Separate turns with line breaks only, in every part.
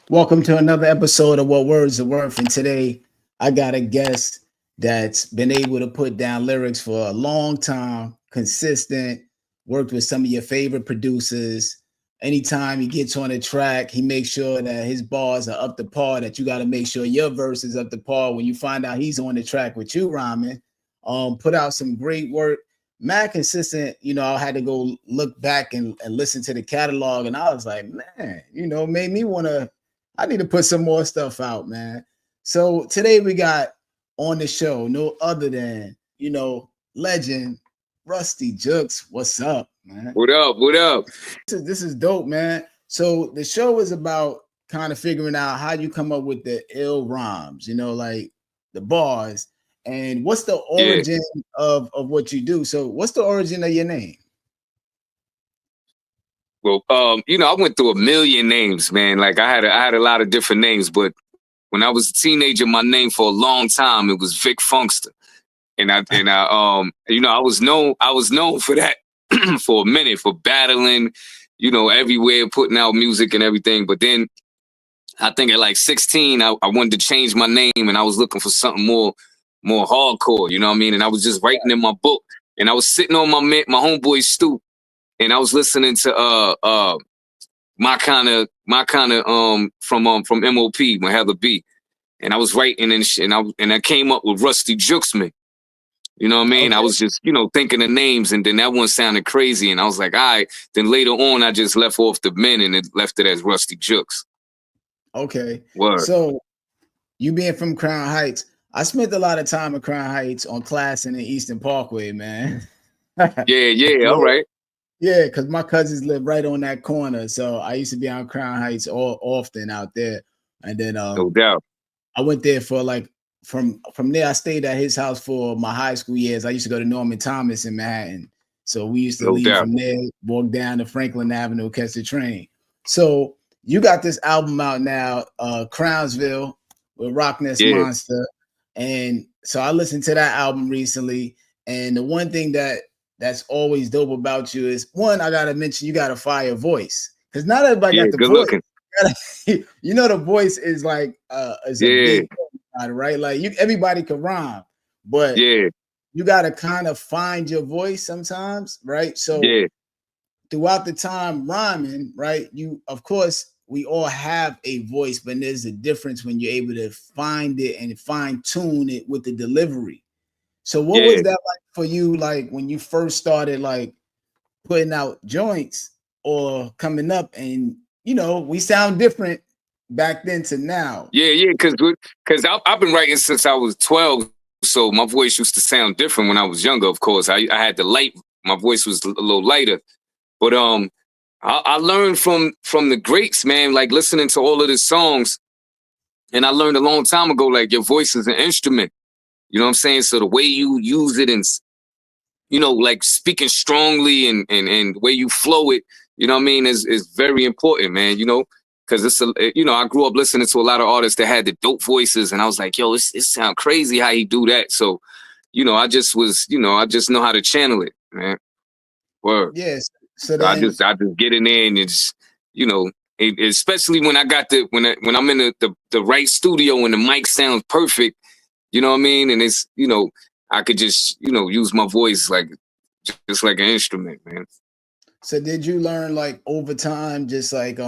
Welcome to another episode of What Words Are Worth. And today I got a guest that's been able to put down lyrics for a long time, consistent, worked with some of your favorite producers. Anytime he gets on a track, he makes sure that his bars are up to par, that you got to make sure your verse is up to par when you find out he's on the track with you rhyming. Put out some great work. Mad consistent, I had to go look back and listen to the catalog, and I was like, man, made me want to I need to put some more stuff out, man. So today we got on the show no other than, legend Ruste Juxx. What's up, man?
What up? What up?
This is dope, man. So the show is about kind of figuring out how you come up with the ill rhymes, like the bars. And what's the origin of what you do? So what's the origin of your name?
Well, I went through a million names, man. Like I had a lot of different names, but when I was a teenager, my name for a long time it was Vic Funkster, and I was known for that for a minute, for battling, everywhere, putting out music and everything. But then I think at like 16, I wanted to change my name, and I was looking for something more hardcore, you know what I mean? And I was just writing in my book, and I was sitting on my homeboy's stoop. And I was listening to my kind of from MOP, my Heather B, and I was writing and I came up with Ruste Juxx man. You know what I mean?
Okay.
I was just thinking of names, and then that one sounded crazy, and I was like, all right. Then later on, I just left off the men and it left it as Ruste Juxx.
Okay.
Word.
So you being from Crown Heights, I spent a lot of time in Crown Heights on Class in the Eastern Parkway, man.
Yeah. All right.
Yeah, because my cousins live right on that corner. So I used to be on Crown Heights often out there. And then
No doubt.
I went there for like from there, I stayed at his house for my high school years. I used to go to Norman Thomas in Manhattan. So we used to leave from there, walk down to Franklin Avenue, catch the train. So you got this album out now, Crownsville with Rockness Monsta. And so I listened to that album recently. And the one thing that's always dope about you is, one, I gotta mention you got a fire voice, because not everybody got the
good
voice.
Looking.
The voice is like is a big thing, right? Like everybody can rhyme, but you gotta kind of find your voice sometimes, right? So throughout the time rhyming, right? Of course we all have a voice, but there's a difference when you're able to find it and fine tune it with the delivery. So what was that like for you, like when you first started like putting out joints or coming up? And we sound different back then to now.
Yeah, because I've been writing since I was 12, so my voice used to sound different when I was younger. Of course, I had the light. My voice was a little lighter, but I learned from the greats, man. Like listening to all of the songs, and I learned a long time ago, like your voice is an instrument. You know what I'm saying? So the way you use it and, like speaking strongly and the way you flow it, you know what I mean, is very important, man, because I grew up listening to a lot of artists that had the dope voices, and I was like, yo, it sounds crazy how he do that. So, I just know how to channel it, man. Word.
Yes. So
I
then,
just get in there and it's, especially when I got when I'm in the right studio and the mic sounds perfect. You know what I mean? And it's, I could just, use my voice like just like an instrument, man.
So did you learn like over time, just like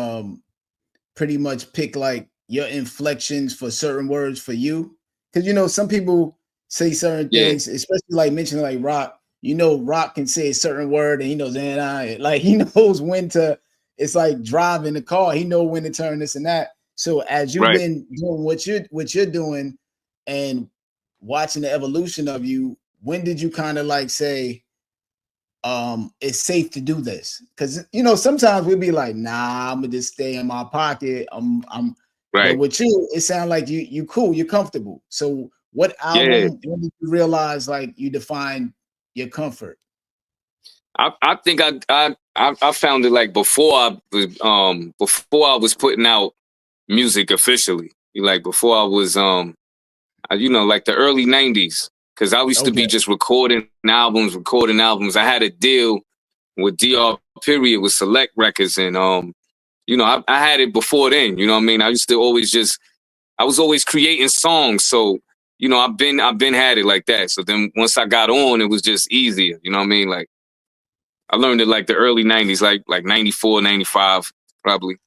pretty much pick like your inflections for certain words for you? Because some people say certain things, especially like mentioning like rock. Rock can say a certain word and he knows, and like he knows when to. It's like driving the car. He know when to turn this and that. So as you've been doing what you're doing and watching the evolution of you, when did you kind of like say it's safe to do this? Because sometimes we'd be like, nah, I'm gonna just stay in my pocket. I'm
right.
But with you, it sounds like you cool, you're comfortable. So what album when did you realize like you define your comfort?
I think I found it like before I was putting out music officially. Like before I was like the early 90s. Because I used to be just recording albums. I had a deal with DR Period with Select Records, and you know, I had it before then. You know what I mean? I used to always I was always creating songs. So, you know, I've been had it like that. So then once I got on, it was just easier. You know what I mean? Like I learned it like the early 90s, like 94, 95, probably.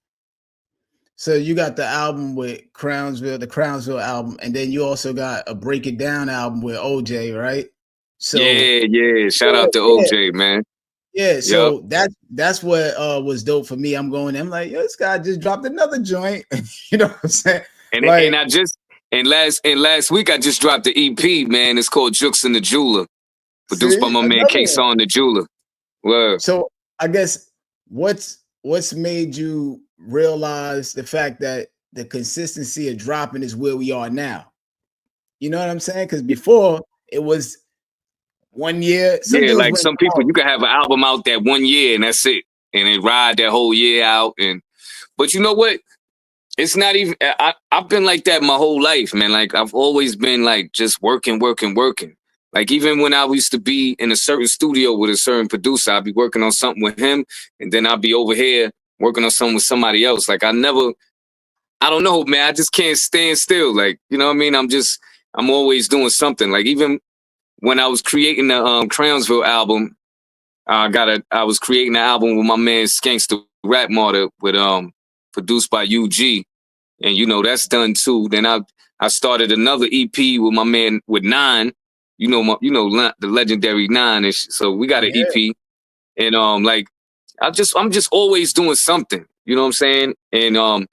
So you got the album with Crownsville, the Crownsville album, and then you also got a Break It Down album with OJ, right? So
Yeah. Shout out to
yeah,
OJ, man.
yeah.
Yep.
So that's what was dope for me. I'm like, yo, this guy just dropped another joint. You know what I'm saying?
And
Like,
I just and last week I just dropped the EP, man. It's called Juxx and the Jeweler, produced by
see,
my man
another
K
one.
Son the Jeweler. Well,
So I guess what's made you realize the fact that the consistency of dropping is where we are now? You know what I'm saying? Because before it was 1 year. Some
yeah,
dudes
like
went
some people,
out.
you can have an album out that 1 year and that's it, and they ride that whole year out. But you know what? It's not even. I've been like that my whole life, man. Like I've always been like just working. Like even when I used to be in a certain studio with a certain producer, I'd be working on something with him, and then I'd be over here working on something with somebody else. Like I never. I don't know, man. I just can't stand still. Like you know what I mean? I'm always doing something. Like even when I was creating the Crownsville album, I was creating an album with my man Skankster Rap Martyr with produced by UG. And you know that's done too. Then I started another EP with my man with Nine, the legendary Nine. So we got an
Yeah,
EP, and like I'm just always doing something. You know what I'm saying? And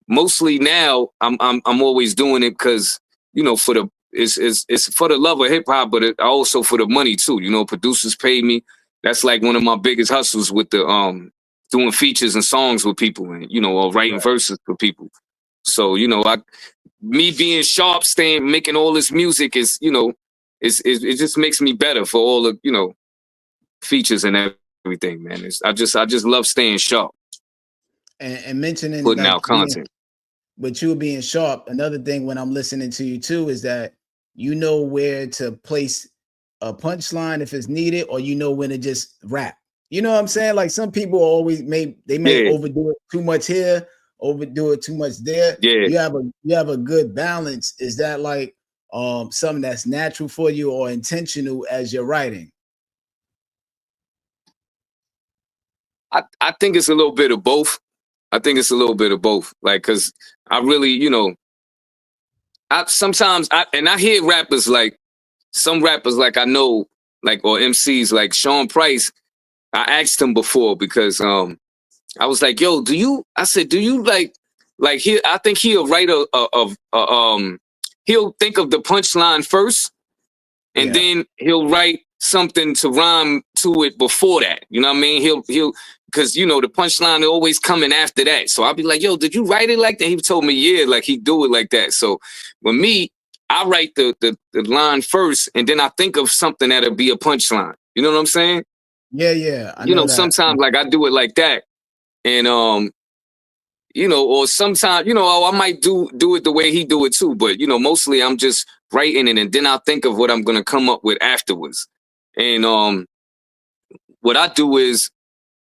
mostly now I'm always doing it because you know for the it's for the love of hip hop, but it also for the money too. You know, producers pay me. That's like one of my biggest hustles with the doing features and songs with people, and you know, or writing
right.
verses for people. So, you know, me being sharp, making all this music is, you know, it just makes me better for all the, you know, features and everything, man. I just love staying sharp,
And mentioning
putting
like
out
being
content.
with you being sharp, another thing when I'm listening to you too is that you know where to place a punchline if it's needed, or you know when to just rap. You know what I'm saying? Like some people always may
Yeah,
overdo it too much here, overdo it too much there.
yeah.
You have a good balance. Is that like something that's natural for you or intentional as you're writing?
I think it's a little bit of both. I think it's a little bit of both. Like, cause I really, you know, I hear rappers like some rappers like I know, like, or MCs like Sean Price. I asked him before because I was like, "Yo, I said, do you like he? I think he'll write he'll think of the punchline first, and
Yeah.
then he'll write something to rhyme to it before that. You know what I mean? He'll because you know the punchline always coming after that. So I'll be like, "Yo, did you write it like that?" He told me, "Yeah, like he do it like that." So with me, I write the line first, and then I think of something that'll be a punchline. You know what I'm saying?
Yeah, yeah. I
You
know
know,
that.
sometimes like I do it like that. And you know, or sometimes, you know, I might do it the way he do it too. But you know, mostly I'm just writing it, and then I'll think of what I'm gonna come up with afterwards. And what I do is,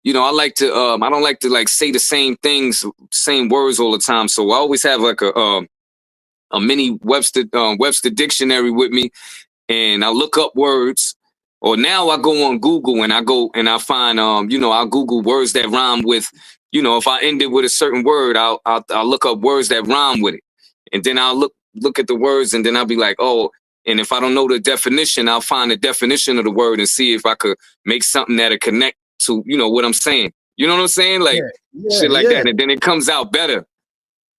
you know, I don't like to like say the same things, same words all the time. So I always have like a mini Webster dictionary with me, and I look up words. Or now I go on Google and I find you know, I'll Google words that rhyme with, you know, if I end it with a certain word, I'll look up words that rhyme with it. And then I'll look at the words, and then I'll be like, oh, and if I don't know the definition, I'll find the definition of the word and see if I could make something that'll connect to, you know, what I'm saying. You know what I'm saying? Like
Yeah, yeah,
shit like
yeah.
that. And then it comes out better.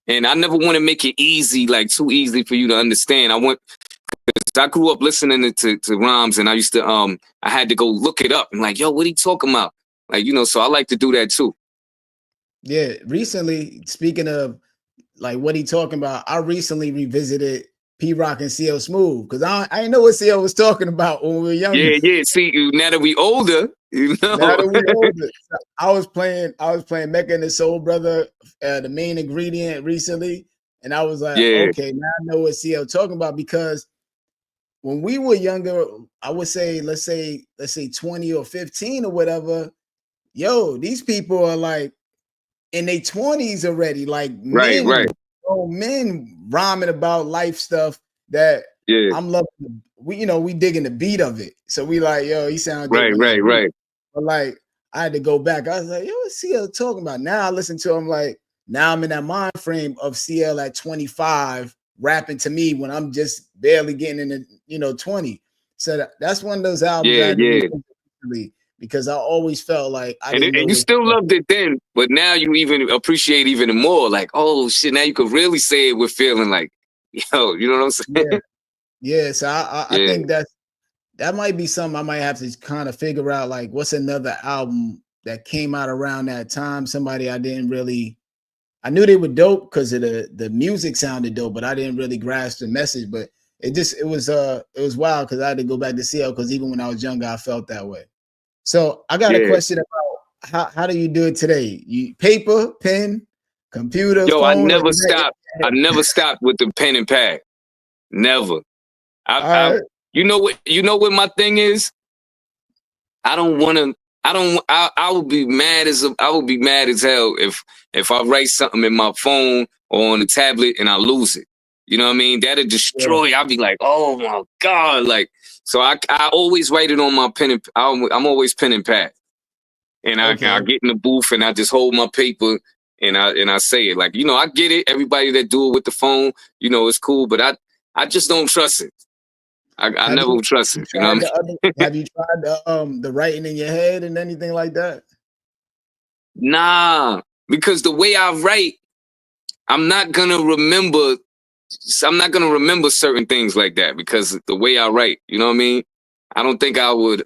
And I never want to make it easy, like too easy for you to understand. I grew up listening to rhymes, and I used to I had to go look it up and like, yo, what he talking about? Like, you know, so I like to do that too.
Yeah. Recently, speaking of like what he talking about, I recently revisited P Rock and CL Smooth because I didn't know what CL was talking about when we were younger.
Yeah. See, now that we older, you
Now
know.
that we older, I was playing Mecca and the Soul Brother, the main ingredient recently, and I was like,
Yeah,
okay, now I know what CL talking about because when we were younger, I would say, let's say 20 or 15 or whatever, yo, these people are like in their 20s already, like
Right,
men, men rhyming about life stuff that I'm loving. We digging the beat of it. So we like, yo, he sound dope on that beat. But like, I had to go back. I was like, yo, what's CL talking about? Now I listen to him like, now I'm in that mind frame of CL at 25 rapping to me when I'm just barely getting in the 20. So that's one of those albums I had to read because I always felt like I didn't know.
And you still loved it then, but now you even appreciate even more. Like, oh shit, now you could really say it with feeling like, yo, you know what I'm saying?
Yeah. So I think that might be something I might have to kind of figure out. Like, what's another album that came out around that time? Somebody I knew they were dope because of the music sounded dope, but I didn't really grasp the message. But it was wild because I had to go back to CL because even when I was younger, I felt that way. So I got a question about how do you do it today? You paper, pen, computer,
Yo,
phone?
I never stopped with the pen and pad. Never. You know what my thing is? I would be mad as hell if I write something in my phone or on the tablet and I lose it. You know what I mean? That'll destroy. I'll be like, oh my God. Like, so I always write it on my pen and I'm always pen and pad. And I get in the booth and I just hold my paper and I say it. Like, I get it. Everybody that do it with the phone, it's cool, but I just don't trust it. I never trust it. You know what I mean?
Have you tried the writing in your head and anything like that?
Nah, because the way I write, I'm not gonna remember certain things like that because the way I write, you know what I mean? I don't think I would.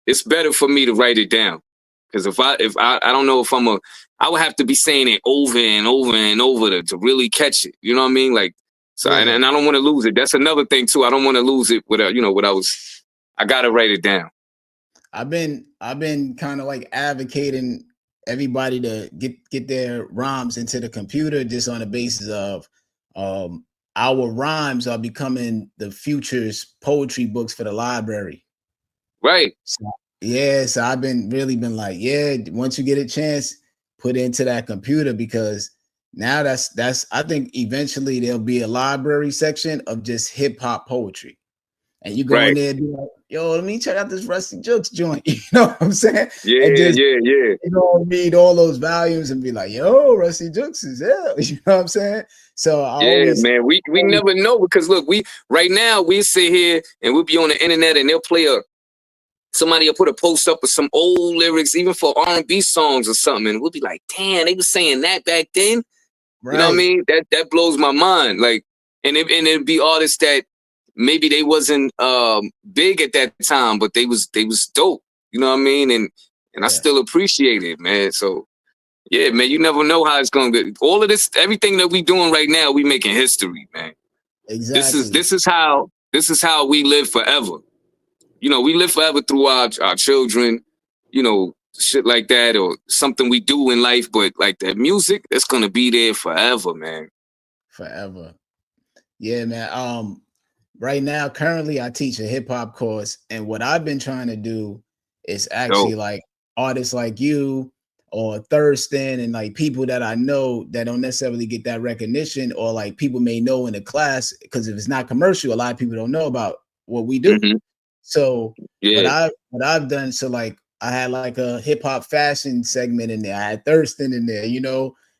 It's better for me to write it down because if I don't know if I would have to be saying it over and over and over to really catch it. You know what I mean? Like, so and I don't want to lose it. That's another thing too. I don't want to lose it without I gotta write it down.
I've been kind of like advocating everybody to get their rhymes into the computer just on the basis of our rhymes are becoming the future's poetry books for the library.
Right.
So I've been like, once you get a chance, put it into that computer because now that's I think eventually there'll be a library section of just hip hop poetry. And you go in there and be like, yo, let me check out this Ruste Juxx joint. You know what I'm saying?
Yeah.
Read all those volumes and be like, yo, Ruste Juxx is hell. You know what I'm saying? So
man, we never know because look, right now we sit here and we'll be on the internet and they'll play somebody will put a post up with some old lyrics, even for R&B songs or something, and we'll be like, damn, they were saying that back then. Right. You know what I mean? That blows my mind. Like, and it'd be artists that maybe they wasn't big at that time, but they was dope. You know what I mean? And I still appreciate it, man. So yeah, man, you never know how it's gonna get. All of this, everything that we doing right now, we making history, man.
Exactly.
This is how we live forever. We live forever through our children, shit like that, or something we do in life. But like that music, that's gonna be there forever, man.
Forever. Yeah, man. Right now, currently, I teach a hip hop course, and what I've been trying to do is actually like artists like you or Thurston and like people that I know that don't necessarily get that recognition, or like people may know in the class because if it's not commercial, a lot of people don't know about what we do.
Mm-hmm.
So what I've done, so like I had like a hip hop fashion segment in there. I had Thurston in there.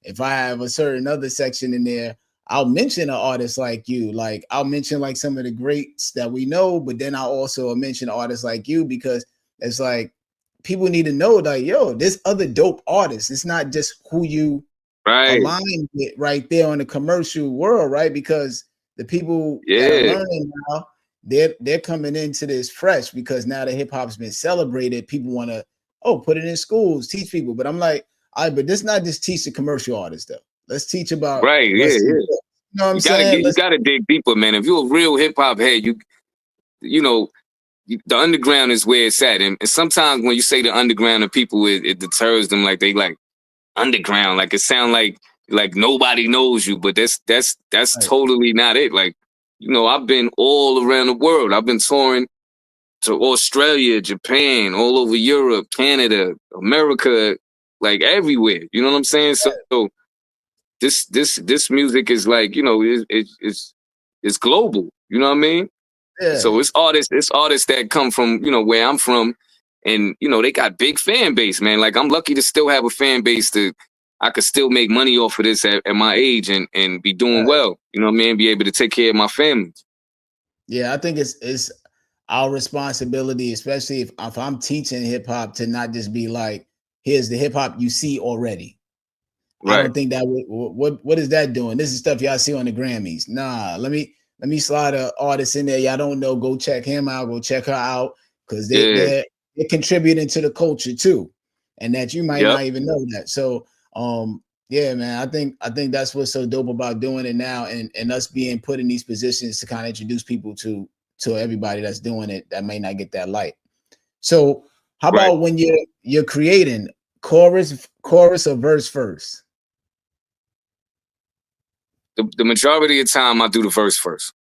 If I have a certain other section in there, I'll mention an artist like you. Like I'll mention like some of the greats that we know, but then I'll also mention artists like you because it's like people need to know, like, yo, there's other dope artists. It's not just who you align with right there on the commercial world, right? Because the people that are learning now, they're coming into this fresh because now the hip hop's been celebrated. People want to put it in schools, teach people. But I'm like, but this not just teach the commercial artists though. Let's teach about
You
know what I'm saying?
You gotta dig deeper, man. If you're a real hip hop head, the underground is where it's at. And sometimes when you say the underground to people, it deters them. Like they like underground, like it sound like nobody knows you, but that's totally not it. Like, I've been all around the world. I've been touring to Australia, Japan, all over Europe, Canada, America, like everywhere. You know what I'm saying? So this music is like, you know, it's global. You know what I mean?
Yeah.
So it's artists that come from, you know, where I'm from, and you know, they got big fan base, man. Like I'm lucky to still have a fan base that I could still make money off of this at my age and be doing well. You know what I mean? Be able to take care of my family.
Yeah, I think it's our responsibility, especially if I'm teaching hip hop, to not just be like, here's the hip hop you see already. I
Right.
don't think that what is that doing? This is stuff y'all see on the Grammys. Nah, let me slide an artist in there y'all don't know. Go check him out. Go check her out, because they're contributing to the culture too, and that you might not even know that. So yeah, man, I think that's what's so dope about doing it now, and us being put in these positions to kind of introduce people to everybody that's doing it that may not get that light. So how about when you're creating chorus or verse first?
The majority of the time I do the verse first.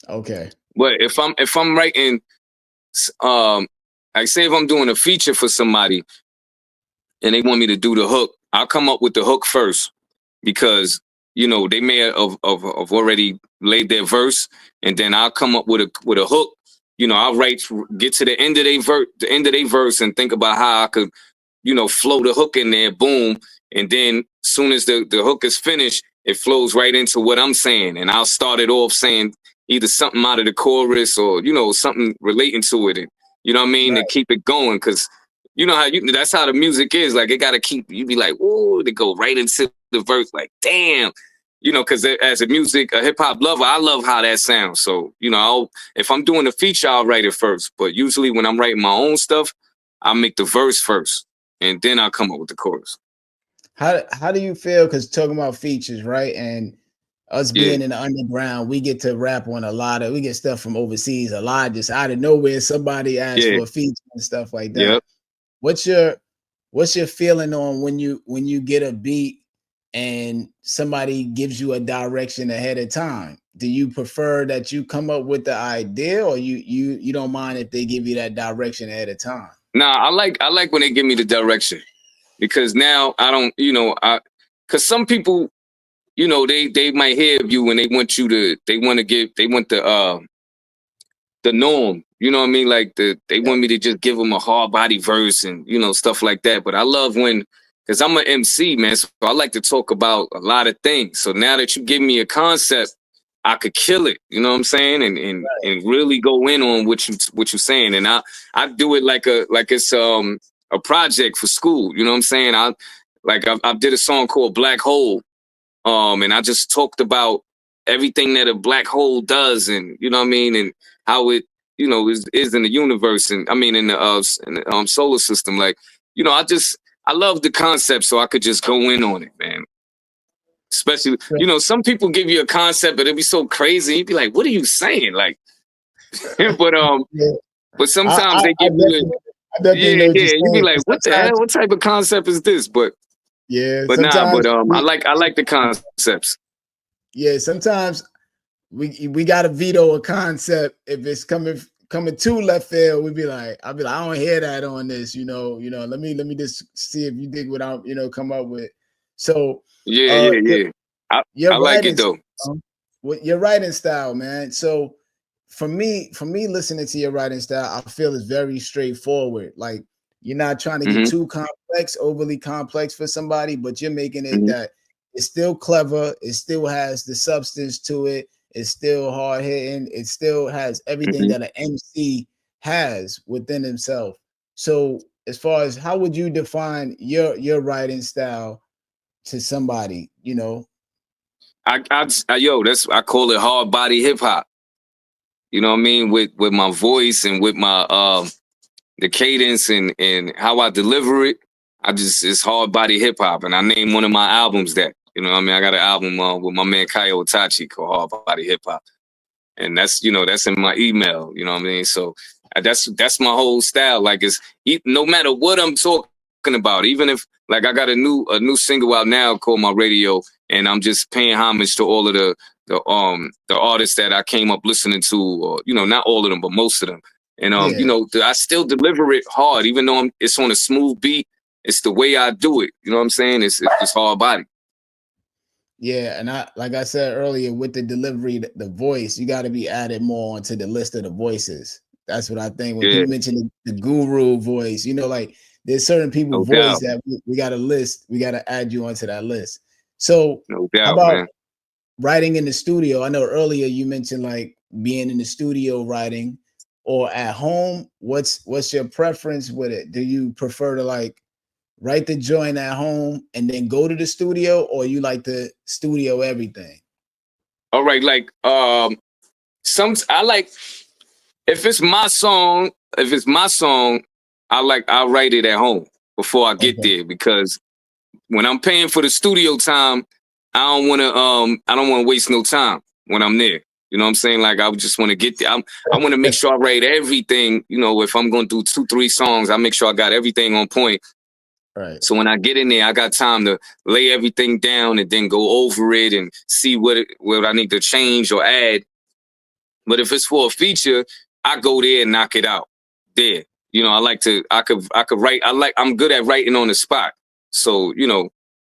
Okay.
But if I'm writing, like say if I'm doing a feature for somebody and they want me to do the hook, I'll come up with the hook first, because you know they may have already laid their verse, and then I'll come up with a hook. You know, I'll get to the end of their verse and think about how I could, you know, flow the hook in there, boom, and then as soon as the hook is finished, it flows right into what I'm saying, and I'll start it off saying either something out of the chorus or, you know, something relating to it, and you know what I mean, to keep it going, because you know how that's how the music is. Like it got to keep you be like, oh, to go right into the verse, like damn, you know, because as a hip hop lover, I love how that sounds. So you know, if I'm doing a feature, I'll write it first. But usually when I'm writing my own stuff, I'll make the verse first, and then I'll come up with the chorus.
How do you feel? Because talking about features, right? And us being in the underground, we get to rap on we get stuff from overseas a lot, just out of nowhere. Somebody asks for a feature and stuff like that.
Yep.
What's your feeling on when you get a beat and somebody gives you a direction ahead of time? Do you prefer that you come up with the idea, or you don't mind if they give you that direction ahead of time?
Nah, I like when they give me the direction, because now I don't, you know, because some people, you know, they might hear you and they want the norm. You know what I mean? Like they want me to just give them a hard body verse and, you know, stuff like that. But I love because I'm an MC, man, so I like to talk about a lot of things. So now that you give me a concept, I could kill it. You know what I'm saying? And really go in on what you're saying. And I do it like it's a project for school. You know what I'm saying? I did a song called Black Hole. And I just talked about everything that a black hole does, and you know what I mean, and how it, you know, is in the universe, and I mean in the solar system. Like, you know, I love the concept, so I could just go in on it, man. Especially, you know, some people give you a concept, but it'd be so crazy. You'd be like, "What are you saying?" Like, but sometimes they give you, You'd be like, "What the hell? What type of concept is this?" But
sometimes
I like the concepts.
Yeah, sometimes we gotta veto a concept if it's coming to left field. I'll be like, I don't hear that on this, you know. Let me just see if you dig what I'm, come up with. So
I like it though.
With your writing style, man. So for me listening to your writing style, I feel it's very straightforward. Like you're not trying to get too complex, overly complex for somebody, but you're making it that it's still clever. It still has the substance to it. It's still hard hitting. It still has everything that an MC has within himself. So as far as how would you define your writing style to somebody, you know?
I call it hard body hip hop. You know what I mean? With my voice and with my the cadence and how I deliver it. It's hard body hip hop, and I named one of my albums that. You know what I mean? I got an album with my man Kaio Itachi called Hard Body Hip Hop, and that's in my email. You know what I mean? So that's my whole style. Like no matter what I'm talking about, even if like I got a new single out now called My Radio, and I'm just paying homage to all of the artists that I came up listening to, or you know, not all of them, but most of them. And you know, I still deliver it hard, even though it's on a smooth beat. it's the way I do it. You know what I'm saying? It's just hard body.
Yeah, and like I said earlier, with the delivery, the voice, you got to be added more onto the list of the voices. That's what I think. When
Yeah,
people mention the guru voice, like there's certain people
no
voice
doubt,
that we got to list. We got to add you onto that list. So
no
how
doubt,
about
man.
writing in the studio? I know earlier you mentioned like being in the studio writing or at home. What's your preference with it? Do you prefer to like write the joint at home and then go to the studio, or you like the studio everything?
All right, like I like if it's my song, I'll write it at home before I get
Okay.
there, because when I'm paying for the studio time, I don't wanna waste no time when I'm there. You know what I'm saying? Like I just want to get there. I want to make sure I write everything. If I'm gonna do 2-3 songs, I make sure I got everything on point.
Right.
So when I get in there, I got time to lay everything down and then go over it and see what I need to change or add. But if it's for a feature, I go there and knock it out there. I could write. I'm good at writing on the spot. So,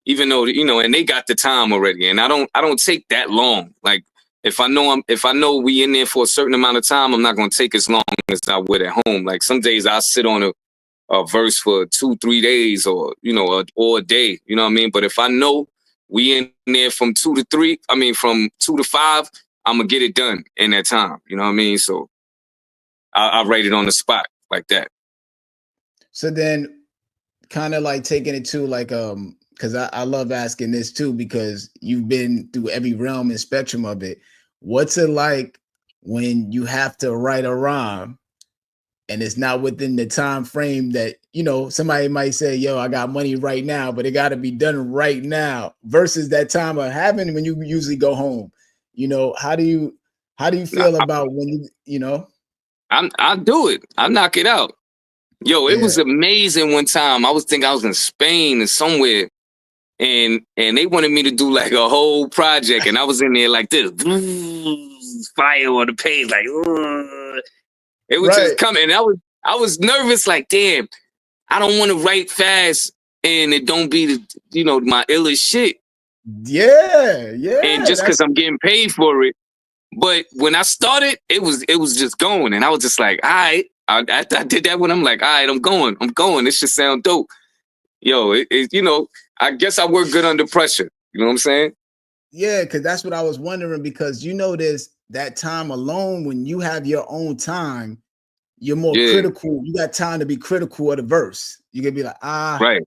even though, and they got the time already, and I don't take that long. Like if I know we in there for a certain amount of time, I'm not going to take as long as I would at home. Like some days I sit on a verse for 2-3 days, or or a day, you know what I mean? But if I know we in there from 2 to 3, from 2 to 5, I'm gonna get it done in that time, you know what I mean? So I write it on the spot like that.
So then kind of like taking it to like because I love asking this too, because you've been through every realm and spectrum of it. What's it like when you have to write a rhyme and it's not within the time frame that somebody might say, yo, I got money right now, but it got to be done right now, versus that time of having when you usually go home? How do you
Nah,
feel about when
I do it. I knock it out. Yo, it
yeah,
was amazing one time. I was in Spain or somewhere, and they wanted me to do like a whole project, and I was in there like this, fire on the page, like it was
right,
just coming. And I was nervous, like, damn, I don't want to write fast and it don't be my illest shit. And
yeah,
just because I'm getting paid for it. But when I started, it was just going, and I was just like, all right. I did that when I'm like, all right, I'm going. This should sound dope. Yo, I guess I work good under pressure. You know what I'm saying?
yeah, because that's what I was wondering, because there's that time alone when you have your own time, you're more
Yeah,
critical. You got time to be critical of the verse. You can be like,
right.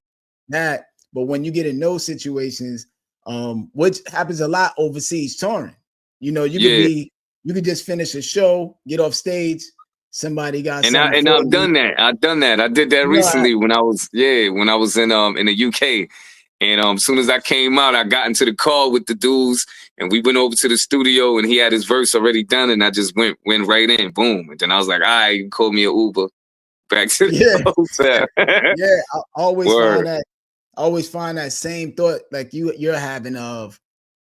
that. But when you get in those situations, which happens a lot overseas touring,
Yeah,
you could just finish a show, get off stage, somebody got
and
something for
I've
you.
done that. I've done that. I did that
You know, I,
recently when I was in the UK. And as soon as I came out, I got into the car with the dudes, and we went over to the studio, and he had his verse already done, and I just went right in, boom. And then I was like, all right, you can call me an Uber back to
yeah,
the hotel.
yeah. I
Word.
always find that same thought like you're having of,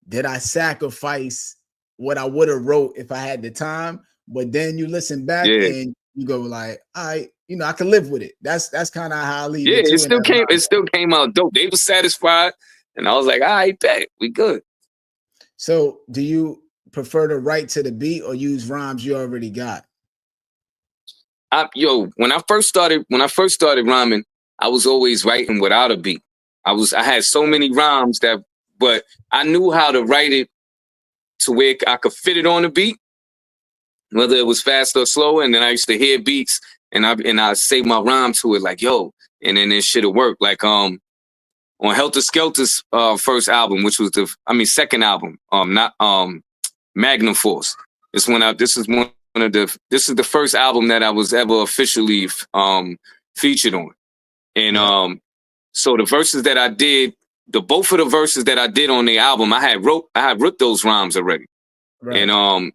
did I sacrifice what I would have wrote if I had the time? But then you listen back
Yeah.
and you go like, I can live with it. That's kind of how I leave
Yeah,
it too in that
it
rhyme.
still came out dope. They were satisfied, and I was like, all right, bet, we good.
So do you prefer to write to the beat or use rhymes you already got?
When I first started rhyming, I was always writing without a beat. I had so many rhymes but I knew how to write it to where I could fit it on a beat, whether it was fast or slower. And then I used to hear beats, and I say my rhyme to it, like, yo, and then it should have worked. Like on Helter Skelter's first album, which was second album, not Magnum Force. This is the first album that I was ever officially featured on. And
Yeah,
so the verses that I did, both of the verses that I did on the album, I had ripped those rhymes already. And
right.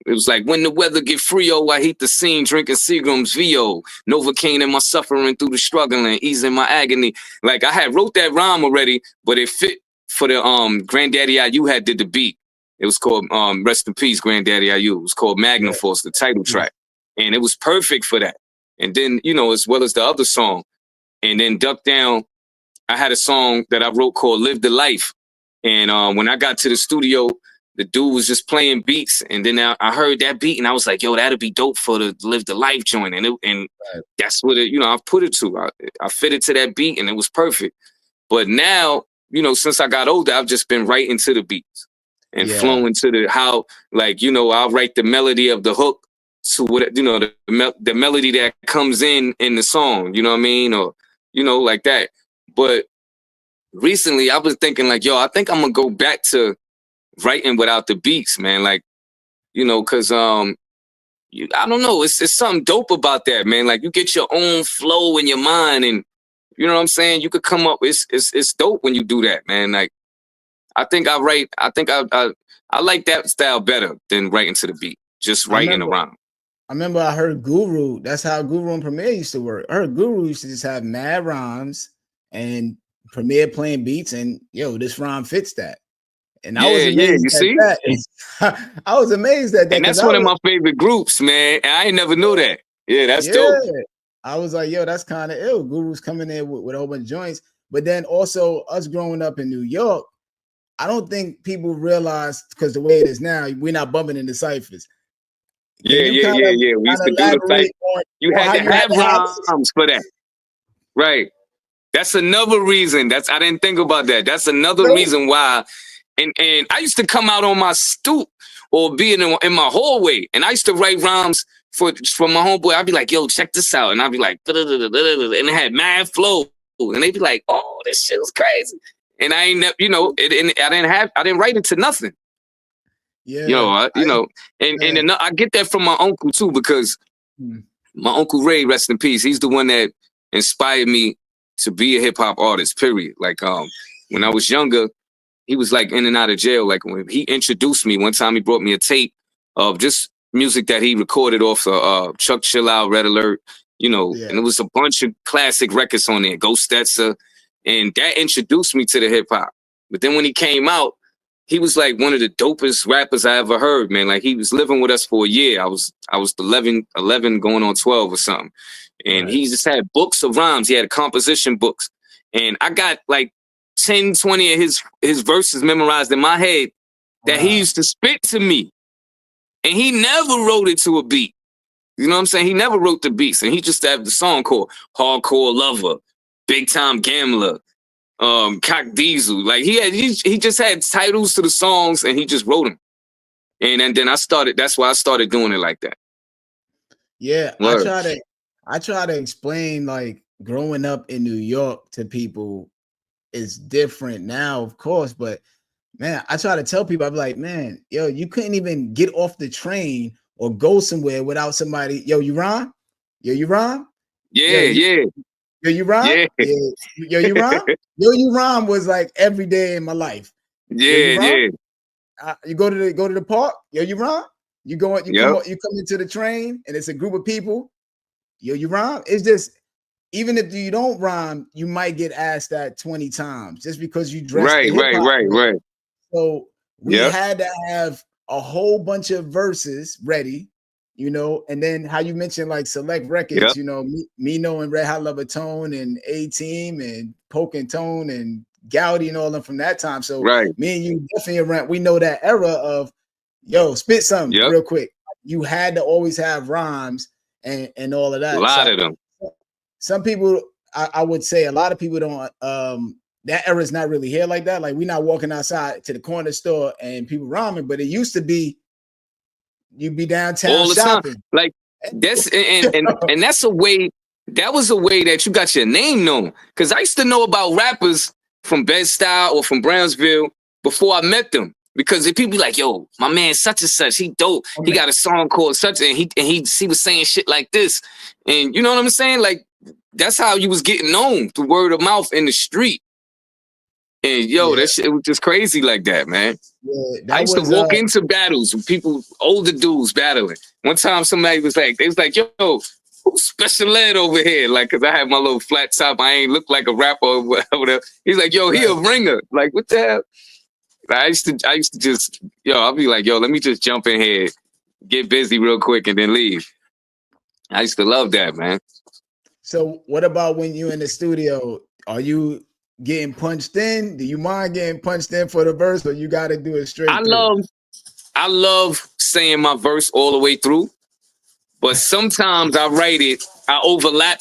it was like, when the weather get frio, I heat the scene, drinking Seagram's VO. Novocaine in my suffering through the struggling, easing my agony. Like I had wrote that rhyme already, but it fit for the Granddaddy IU had did the beat. It was called Rest in Peace, Granddaddy IU. It was called Magnum
Yeah.
Force, the title track. And it was perfect for that. And then, as well as the other song. And then Duck Down I had a song that I wrote called "Live the Life," and when I got to the studio, the dude was just playing beats, and then I heard that beat, and I was like, "Yo, that'd be dope for the Live the Life joint," and that's what it, I put it to. I fit it to that beat, and it was perfect. But now, since I got older, I've just been writing to the beats and flowing to the how, like, I'll write the melody of the hook to what the melody that comes in the song. You know what I mean, or like that. But recently, I was thinking like, yo, I think I'm gonna go back to writing without the beats, man. Like, because I don't know, it's something dope about that, man. Like, you get your own flow in your mind, and you know what I'm saying. You could come up. It's dope when you do that, man. Like, I think I like that style better than writing to the beat, just writing around.
I remember I heard Guru. That's how Guru and Premier used to work. I heard Guru used to just have mad rhymes and Premier playing beats, and this rhyme fits that. And I was amazed
you see?
that. I was amazed at that.
And that's one of my favorite groups, man. And I ain't never knew that. Yeah, that's dope.
I was like, yo, that's kind of ill. Guru's coming in with a whole bunch of joints. But then also us growing up in New York, I don't think people realize, because the way it is now, we're not bumping into ciphers.
Yeah. We used to do the ciphers. You had to have rhymes for that. Right. That's another reason. I didn't think about that. That's another reason why. And I used to come out on my stoop or be in my hallway, and I used to write rhymes for my homeboy. I'd be like, yo, check this out. And I'd be like, and it had mad flow. And they'd be like, oh, this shit was crazy. And I ain't, I didn't write it to nothing. Yeah. And I get that from my uncle too, because my Uncle Ray, rest in peace, he's the one that inspired me to be a hip hop artist, period. Like, when I was younger, he was like in and out of jail. Like, when he introduced me, one time he brought me a tape of just music that he recorded off Chuck Chill Out, Red Alert, and it was a bunch of classic records on there, Ghost Stetzer, and that introduced me to the hip hop. But then when he came out, he was like one of the dopest rappers I ever heard, man. Like, he was living with us for a year. I was 11 going on 12 or something. And he just had books of rhymes. He had composition books. And I got like 10, 20 of his verses memorized in my head that he used to spit to me. And he never wrote it to a beat. You know what I'm saying? He never wrote the beats. And he just had the song called Hardcore Lover, Big Time Gambler, Cock Diesel. Like, he just had titles to the songs, and he just wrote them. And then that's why I started doing it like that.
Yeah. I try to explain, like, growing up in New York to people is different now, of course, but man, I try to tell people, I'm like, man, yo, you couldn't even get off the train or go somewhere without somebody, yo, you rhyme? Yo, you rhyme?
Yeah.
Yo, you rhyme?
Yeah.
Yo, you rhyme? Yo, you rhyme was like every day in my life.
Yeah.
You go to the park, yo, you rhyme? You come into the train and it's a group of people, yo, you rhyme? It's just, even if you don't rhyme, you might get asked that 20 times just because you dress
right.
So we had to have a whole bunch of verses ready, and then how you mentioned like Select Records, me knowing Red Hot Lover Tone and A-Team and Poke and Tone and Gowdy and all them from that time. So me and you definitely around, we know that era of, yo, spit something real quick. You had to always have rhymes and all of that.
A lot of them.
Some people, I would say a lot of people don't, that era is not really here like that. Like, we're not walking outside to the corner store and people rhyming, but it used to be, you'd be downtown
all the
shopping.
Time. Like, that's, and that's a way, that was a way that you got your name known. Because I used to know about rappers from Bed-Stuy or from Brownsville before I met them. Because if people be like, yo, my man such and such, he dope. He got a song called such, and he was saying shit like this. And you know what I'm saying? Like, that's how you was getting known, through word of mouth in the street. And that shit, it was just crazy like that, man. Yeah, I used to walk into battles with people, older dudes battling. One time somebody was like, yo, who's special ed over here? Like, cause I had my little flat top, I ain't look like a rapper or whatever. He's like, yo, he a ringer. Like, what the hell? I used to just, I'll be like, yo, let me just jump in here, get busy real quick, and then leave. I used to love that, man.
So what about when you in the studio? Are you getting punched in? Do you mind getting punched in for the verse, or you got to do it straight through?
I love saying my verse all the way through, but sometimes I overlap,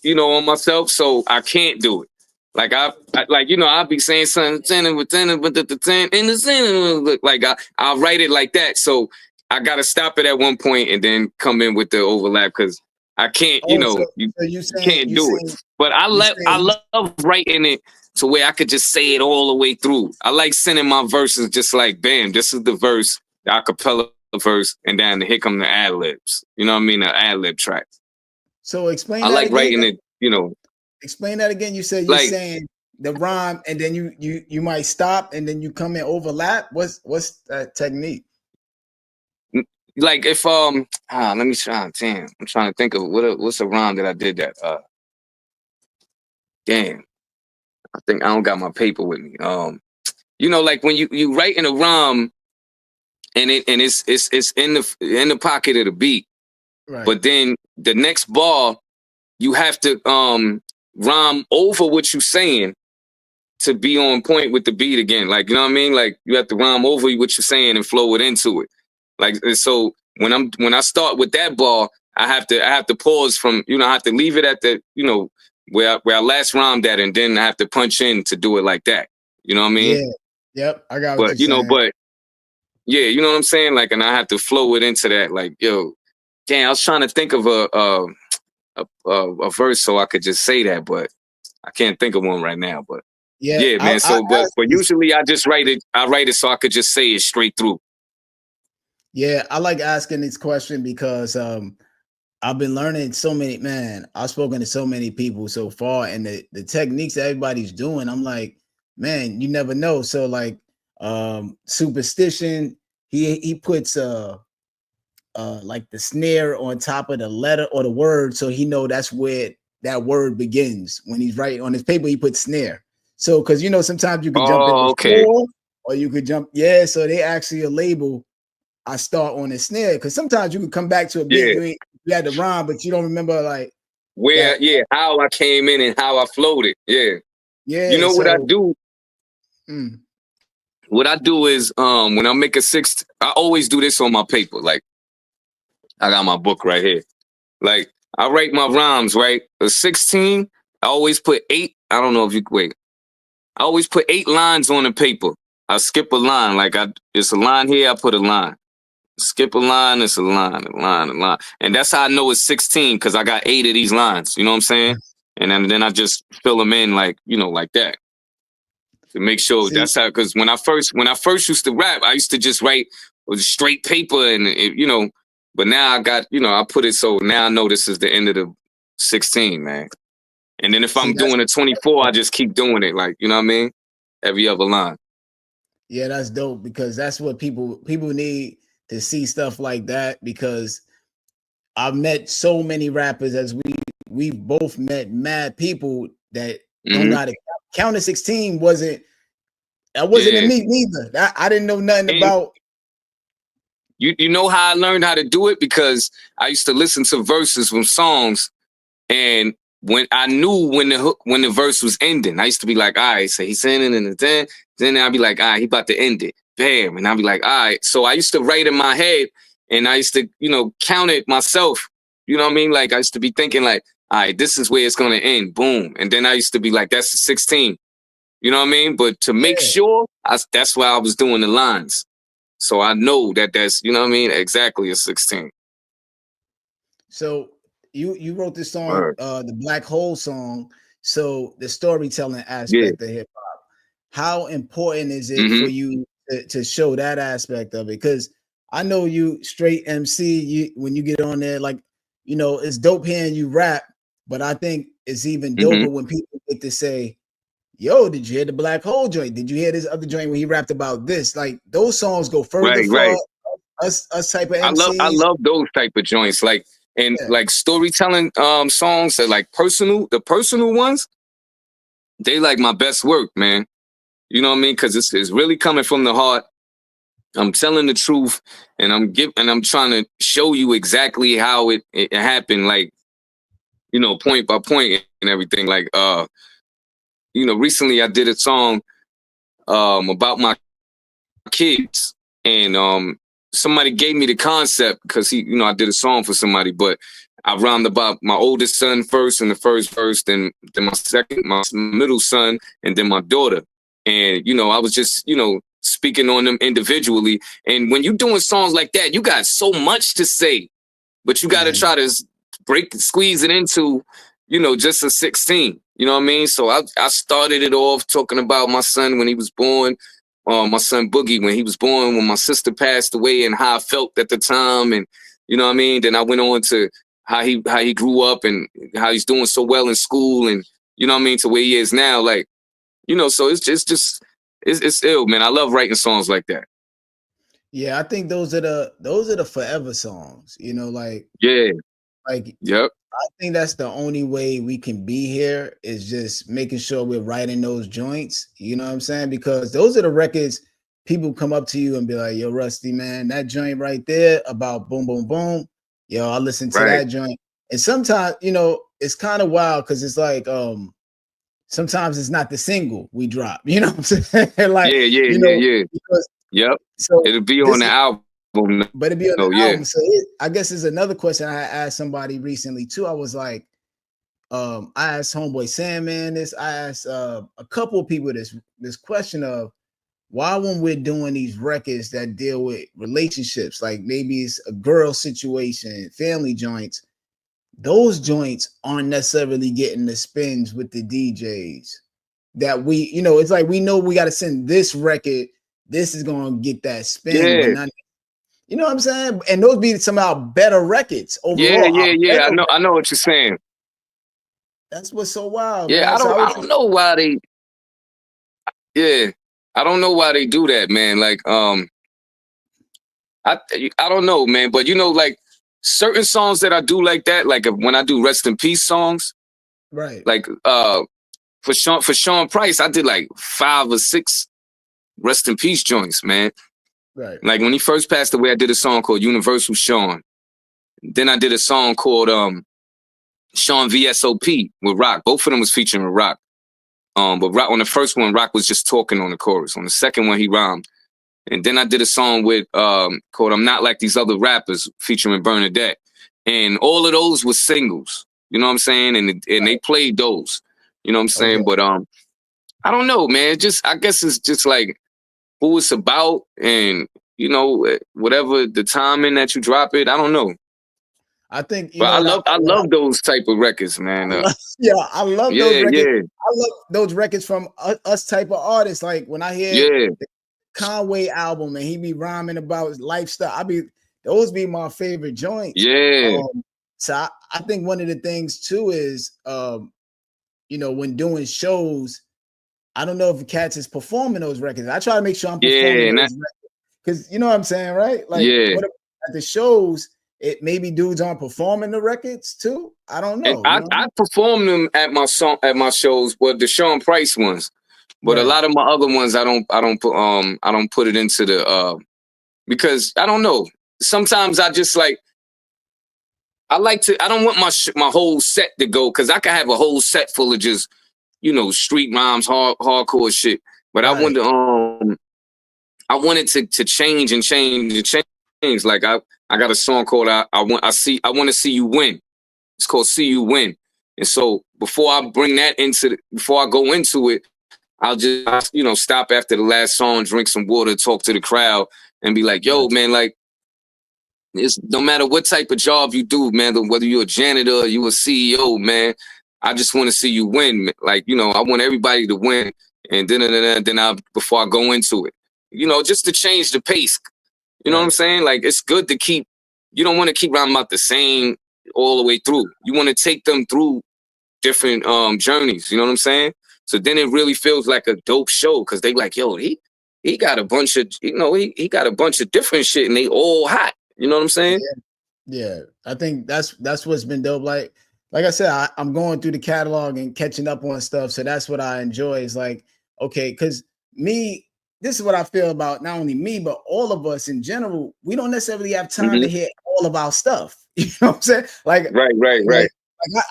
on myself, so I can't do it. Like I'll be saying something with ten in the center, like I'll write it like that. So I gotta stop it at one point and then come in with the overlap because I can't,
Oh,
you
you
can't do it. But I love writing it to where I could just say it all the way through. I like sending my verses just like, bam, this is the verse, the acapella verse, and then here come the ad libs. You know what I mean? The ad lib track.
So explain
I
that
like
again.
writing it,
Explain that again. You said you're saying the rhyme, and then you might stop, and then you come in overlap. What's that technique?
Like if let me try. Damn, I'm trying to think of what's a rhyme that I did that. Damn, I think I don't got my paper with me. Like when you write in a rhyme, and it's in the pocket of the beat,
right?
But then the next bar, you have to rhyme over what you're saying to be on point with the beat again. Like, you know what I mean? Like you have to rhyme over what you're saying and flow it into it. Like, so when I start with that bar, I have to pause from, I have to leave it at the, where I last rhymed at, and then I have to punch in to do it like that. You know what I mean?
Yeah. Yep. I got
what you're saying. But yeah, you know what I'm saying? Like, and I have to flow it into that. Like, yo, damn, I was trying to think of a verse so I could just say that, but I can't think of one right now. But yeah, man. But usually I just write it. I write it so I could just say it straight through.
Yeah, I like asking this question because I've been learning so many. Man, I've spoken to so many people so far, and the techniques that everybody's doing, I'm like, man, you never know. So like, Superstition, he puts like the snare on top of the letter or the word, so he know that's where that word begins. When he's writing on his paper, he puts snare. So because sometimes you could jump in the score, or you could jump, so they actually a label. I start on the snare because sometimes you can come back to a beat, you had the rhyme, but you don't remember like
where how I came in and how I floated.
Yeah.
What I do? What I do is when I make I always do this on my paper. Like, I got my book right here. Like, I write my rhymes, right? A 16, I always put 8. I don't know if you wait. I always put 8 lines on the paper. I skip a line. Like, it's a line here, I put a line. Skip a line, it's a line. And that's how I know it's 16, because I got 8 of these lines. You know what I'm saying? And then I just fill them in like that. To make sure. That's how, because when I first used to rap, I used to just write with straight paper and but now I got, I put it so now I know this is the end of the 16, man. And then if I'm doing a 24, I just keep doing it, like, you know what I mean? Every other line.
Yeah, that's dope, because that's what people need to see stuff like that, because I've met so many rappers, as we've both met mad people that don't know how to count to 16. Wasn't in me neither. I didn't know nothing about.
You know how I learned how to do it? Because I used to listen to verses from songs, and when I knew when the verse was ending, I used to be like, all right, so he's ending, and then I'd be like, all right, he about to end it. Bam. And I'd be like, all right. So I used to write in my head, and I used to, count it myself. You know what I mean? Like, I used to be thinking like, all right, this is where it's going to end. Boom. And then I used to be like, that's the 16. You know what I mean? But to make sure, that's why I was doing the lines. So I know that's, you know what I mean? Exactly a 16.
So you wrote this song, the Black Hole song. So the storytelling aspect of hip hop, how important is it for you to show that aspect of it? Because I know you straight MC, when you get on there, like, it's dope hearing you rap, but I think it's even doper when people get to say, yo, did you hear the Black Hole joint? Did you hear this other joint when he rapped about this? Like, those songs go further for us type of MCs.
I love those type of joints. Like, and like storytelling songs that like the personal ones, they like my best work, man. You know what I mean? Because it's really coming from the heart. I'm telling the truth, and I'm trying to show you exactly how it happened, like, point by point and everything. Like, recently I did a song about my kids, and somebody gave me the concept because I did a song for somebody, but I rhymed about my oldest son first in the first verse, then my middle son, and then my daughter. And I was just speaking on them individually. And when you're doing songs like that, you got so much to say, but you got to try to squeeze it into just a 16. You know what I mean? So I started it off talking about my son when he was born. My son Boogie, when he was born, when my sister passed away, and how I felt at the time, and you know what I mean. Then I went on to how he grew up and how he's doing so well in school, and you know what I mean, to where he is now. Like, so it's ill, man. I love writing songs like that.
Yeah, I think those are the forever songs. Like
yeah,
yep. I think that's the only way we can be here, is just making sure we're writing those joints. You know what I'm saying? Because those are the records people come up to you and be like, yo, Rusty, man, that joint right there about boom, boom, boom. Yo, I listened to that joint. And sometimes, it's kind of wild because it's like, sometimes it's not the single we drop. You know what I'm saying? Like,
yeah. Because, yep. So it'll be on the album.
But it'd be on the album. So I guess there's another question I asked somebody recently too. I was like, I asked Homeboy Sandman this. I asked a couple of people this question of why, when we're doing these records that deal with relationships, like maybe it's a girl situation, family joints, those joints aren't necessarily getting the spins with the DJs that we, it's like we know we got to send this record. This is gonna get that spin, but not. You know what I'm saying? And those be some of our better records overall.
Yeah. I know what you're saying.
That's what's so wild.
Yeah,
man.
I don't know why they. Yeah, I don't know why they do that, man. Like, I don't know, man. But like certain songs that I do like that, like when I do rest in peace songs,
right?
Like, for Sean Price, I did like 5 or 6 rest in peace joints, man.
Right.
Like when he first passed away, I did a song called Universal Sean. Then I did a song called Sean VSOP with Rock. Both of them was featuring Rock. But Rock, on the first one, Rock was just talking on the chorus. On the second one, he rhymed. And then I did a song with called I'm Not Like These Other Rappers featuring Bernadette. And all of those were singles. You know what I'm saying? And they played those. You know what I'm saying? Okay. But I don't know, man. I guess it's just like who it's about, and whatever the timing that you drop it. I don't know.
I think
I love those type of records, man.
I love those records. I love those records from us type of artists. Like when I hear the Conway album and he be rhyming about his lifestyle, those be my favorite joints.
Yeah.
So I think one of the things too is when doing shows, I don't know if cats is performing those records. I try to make sure I'm performing those records, because you know what I'm saying, right? Like what at the shows, it maybe dudes aren't performing the records too. I don't know.
I perform them at my shows, but the Sean Price ones. But a lot of my other ones, I don't put it into the because I don't know. Sometimes I just like. I don't want my whole set to go, because I can have a whole set full of just street rhymes, hardcore shit. But I wanted to change and change and change. Like I got a song called I want to see you win. It's called See You Win. And so before I go into it, I'll just stop after the last song, drink some water, talk to the crowd, and be like, yo, man, like, it's no matter what type of job you do, man, whether you're a janitor or you a CEO, man, I just want to see you win. Like, I want everybody to win. And then before I go into it, just to change the pace. You know what I'm saying? Like, it's good to you don't want to keep rhyming out the same all the way through. You want to take them through different journeys. You know what I'm saying? So then it really feels like a dope show, because they like, yo, he got a bunch of, he got a bunch of different shit, and they all hot. You know what I'm saying?
Yeah. I think that's what's been dope. Like I said, I'm going through the catalog and catching up on stuff. So that's what I enjoy. Is like, okay, because this is what I feel about not only me, but all of us in general. We don't necessarily have time to hear all of our stuff. You know what I'm saying? Like,
right.
Like,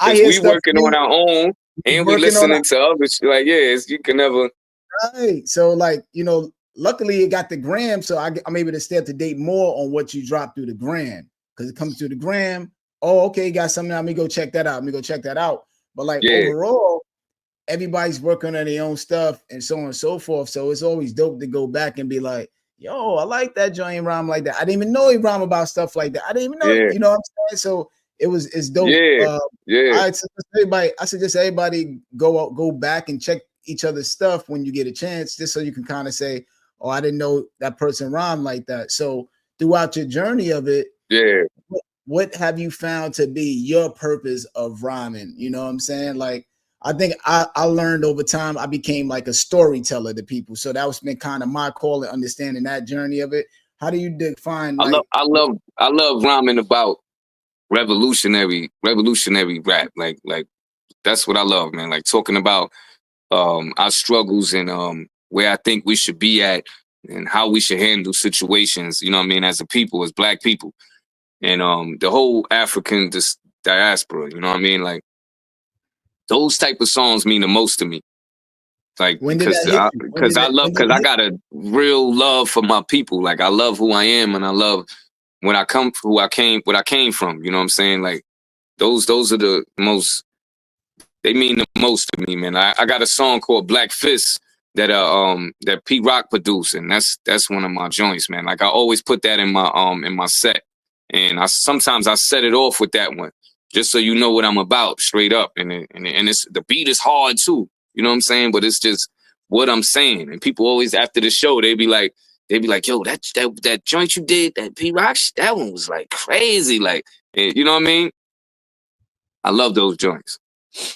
I hear
we
stuff
working on our own. and we
working on
listening to other shit. Like, yeah, you can never.
Right. So like, luckily it got the gram, so I'm able to stay up to date more on what you drop through the gram. Because it comes through the gram. Oh, okay, got something. Let me go check that out. Let me go check that out. But like
Yeah,
overall, everybody's working on their own stuff and so on and so forth. So it's always dope to go back and be like, yo, I like that joint rhyme like that. I didn't even know he rhyme about stuff like that. I didn't even know,
yeah,
you know what I'm saying? So it's dope.
yeah, yeah.
I suggest everybody go back and check each other's stuff when you get a chance, just so you can kind of say, oh, I didn't know that person rhymed like that. So throughout your journey of it,
Yeah.
what have you found to be your purpose of rhyming? You know what I'm saying? Like, I think I learned over time, I became like a storyteller to people. So that was been kind of my call and understanding that journey of it. How do you define
I love rhyming about revolutionary rap. Like that's what I love, man. Like talking about our struggles and where I think we should be at and how we should handle situations, you know what I mean, as a people, as black people. And the whole African diaspora, you know what I mean? Like those type of songs mean the most to me. Like
when did that hit you?
because I got a real love for my people. Like I love who I am and I love when I come who I came what I came from. You know what I'm saying? Like those are the most they mean the most to me, man. I got a song called Black Fist that P Rock produced, and that's one of my joints, man. Like I always put that in my set. And I sometimes I set it off with that one. Just so you know what I'm about, straight up. And it's the beat is hard too. You know what I'm saying? But it's just what I'm saying. And people always after the show, they be like, yo, that joint you did, that P Rock, that one was like crazy. Like, you know what I mean? I love those joints.